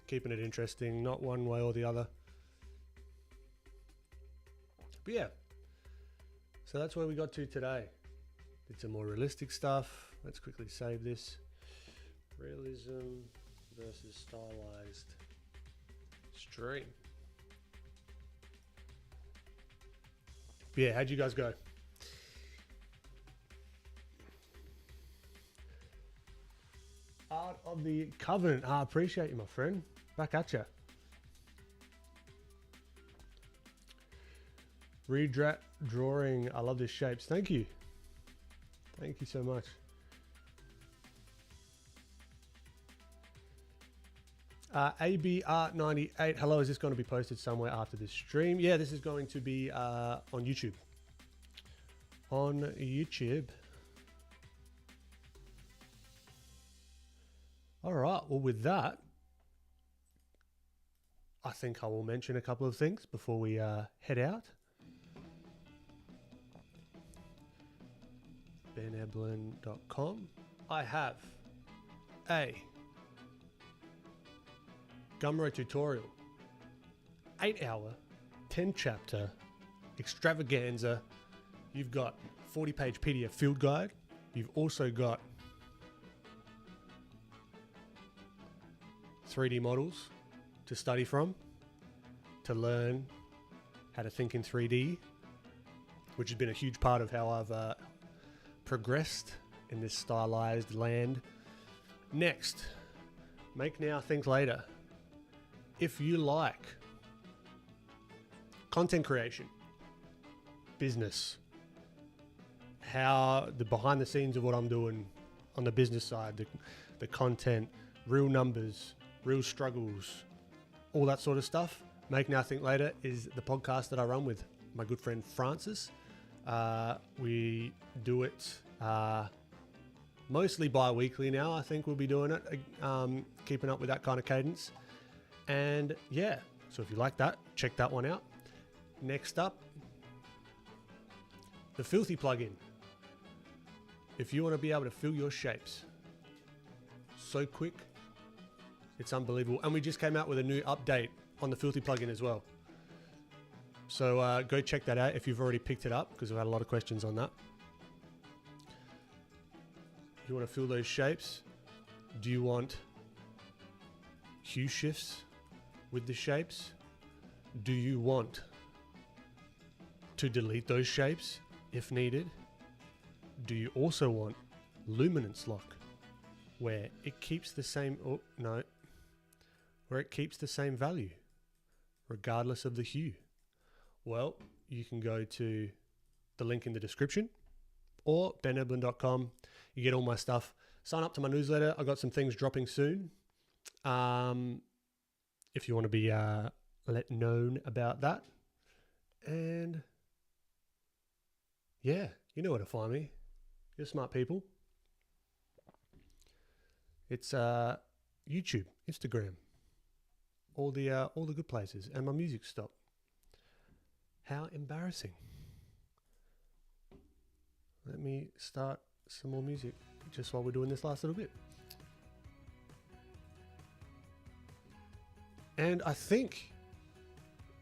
keeping it interesting, not one way or the other. But yeah, so that's where we got to today. Did some more realistic stuff. Let's quickly save this. Realism versus stylized stream. But yeah, how'd you guys go? Art of the Covenant. I appreciate you, my friend. Back at ya. Drawing. I love the shapes. Thank you. Thank you so much. ABR98. Hello, is this going to be posted somewhere after this stream? Yeah, this is going to be on YouTube. On YouTube. All right, well with that, I think I will mention a couple of things before we head out. beneblin.com. I have a Gumroad tutorial, 8-hour, 10-chapter extravaganza. You've got 40-page PDF field guide. You've also got 3D models to study from, to learn how to think in 3D, which has been a huge part of how I've progressed in this stylized land. Next, make now, think later. If you like content creation, business, how the behind the scenes of what I'm doing on the business side, the content, real numbers, real struggles, all that sort of stuff. Make Now Think Later is the podcast that I run with my good friend Francis. We do it mostly bi-weekly now. I think we'll be doing it, keeping up with that kind of cadence. And yeah, so if you like that, check that one out. Next up, the Filthy plugin. If you want to be able to fill your shapes so quick, it's unbelievable. And we just came out with a new update on the Filthy plugin as well. So go check that out if you've already picked it up, because we've had a lot of questions on that. You want to fill those shapes? Do you want hue shifts with the shapes? Do you want to delete those shapes if needed? Do you also want luminance lock, where it keeps the same, where it keeps the same value regardless of the hue? Well, you can go to the link in the description or beneblin.com. You get all my stuff. Sign up to my newsletter. I got some things dropping soon. If you want to be let known about that. And yeah, you know where to find me. You're smart people. It's YouTube, Instagram, all the good places, and my music stopped. How embarrassing. Let me start some more music just while we're doing this last little bit. And I think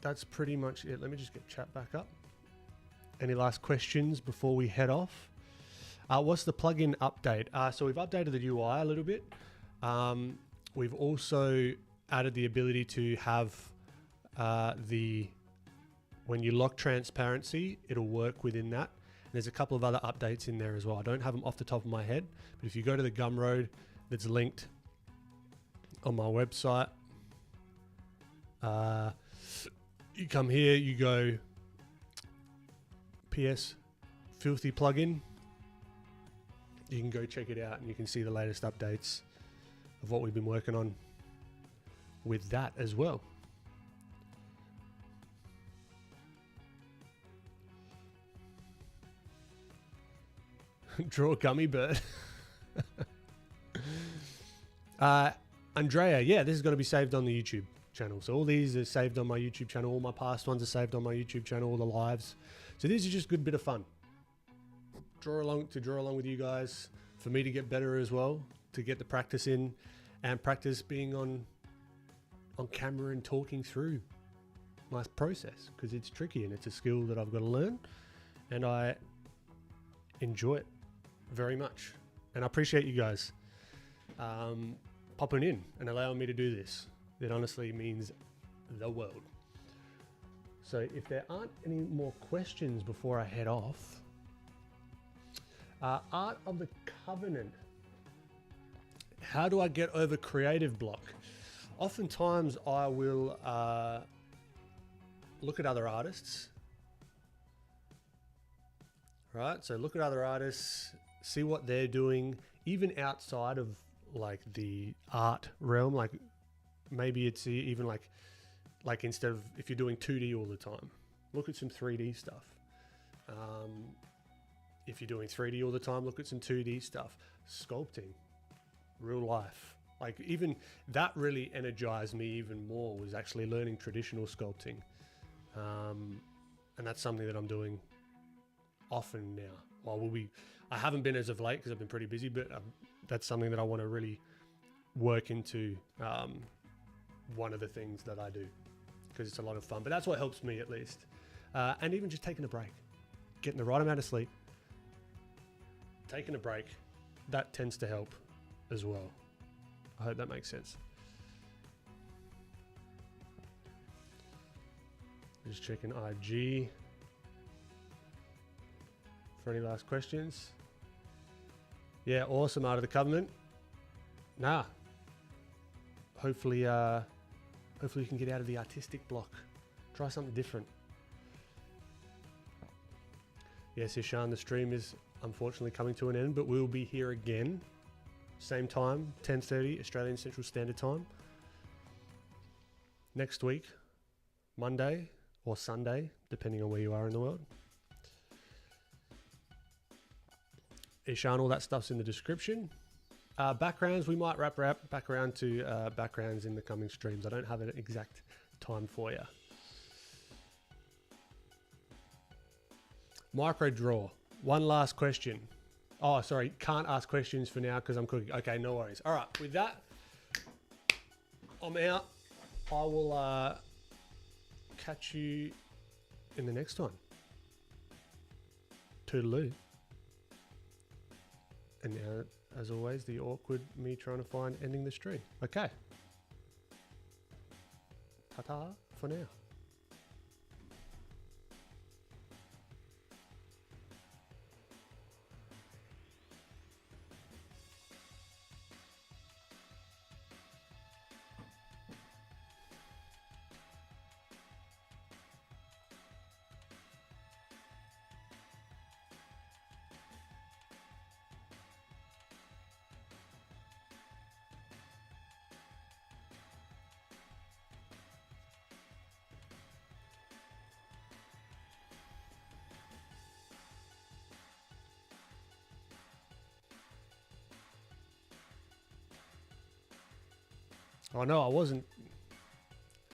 that's pretty much it. Let me just get chat back up. Any last questions before we head off? What's the plugin update? So we've updated the UI a little bit. We've also added the ability to have when you lock transparency, it'll work within that. There's a couple of other updates in there as well. I don't have them off the top of my head, but if you go to the Gumroad that's linked on my website, you come here, you go PS Filthy plugin. You can go check it out and you can see the latest updates of what we've been working on with that as well. Draw a gummy bird. Andrea, yeah, this is going to be saved on the YouTube channel. So all these are saved on my YouTube channel. All my past ones are saved on my YouTube channel, all the lives. So this is just a good bit of fun. Draw along with you guys, for me to get better as well, to get the practice in and practice being on camera and talking through my process, because it's tricky and it's a skill that I've got to learn, and I enjoy it very much. And I appreciate you guys popping in and allowing me to do this. It honestly means the world. So if there aren't any more questions before I head off, Art of the Covenant. How do I get over creative block? Oftentimes I will look at other artists. Right, so look at other artists, see what they're doing, even outside of like the art realm. Like maybe it's even like instead of, if you're doing 2D all the time, look at some 3D stuff. If you're doing 3D all the time, look at some 2D stuff. Sculpting, real life. Like even that really energized me even more, was actually learning traditional sculpting. And that's something that I'm doing often now. Well, I haven't been as of late because I've been pretty busy, but that's something that I want to really work into. One of the things that I do, because it's a lot of fun, but that's what helps me at least. And even just taking a break, getting the right amount of sleep, taking a break, that tends to help as well. I hope that makes sense. Just checking IG for any last questions. Yeah, awesome, Art of the Covenant. Hopefully you can get out of the artistic block. Try something different. Yes, Ishan, the stream is unfortunately coming to an end, but we'll be here again. Same time, 10:30 Australian Central Standard Time. Next week, Monday or Sunday, depending on where you are in the world. Ishan, all that stuff's in the description. Backgrounds, we might wrap back around to backgrounds in the coming streams. I don't have an exact time for you. Micro draw. One last question. Oh, sorry, can't ask questions for now because I'm cooking. Okay, no worries. All right, with that, I'm out. I will catch you in the next one. Toodaloo. And now, as always, the awkward me trying to find ending the stream. Okay. Ta-ta for now. Oh no, I wasn't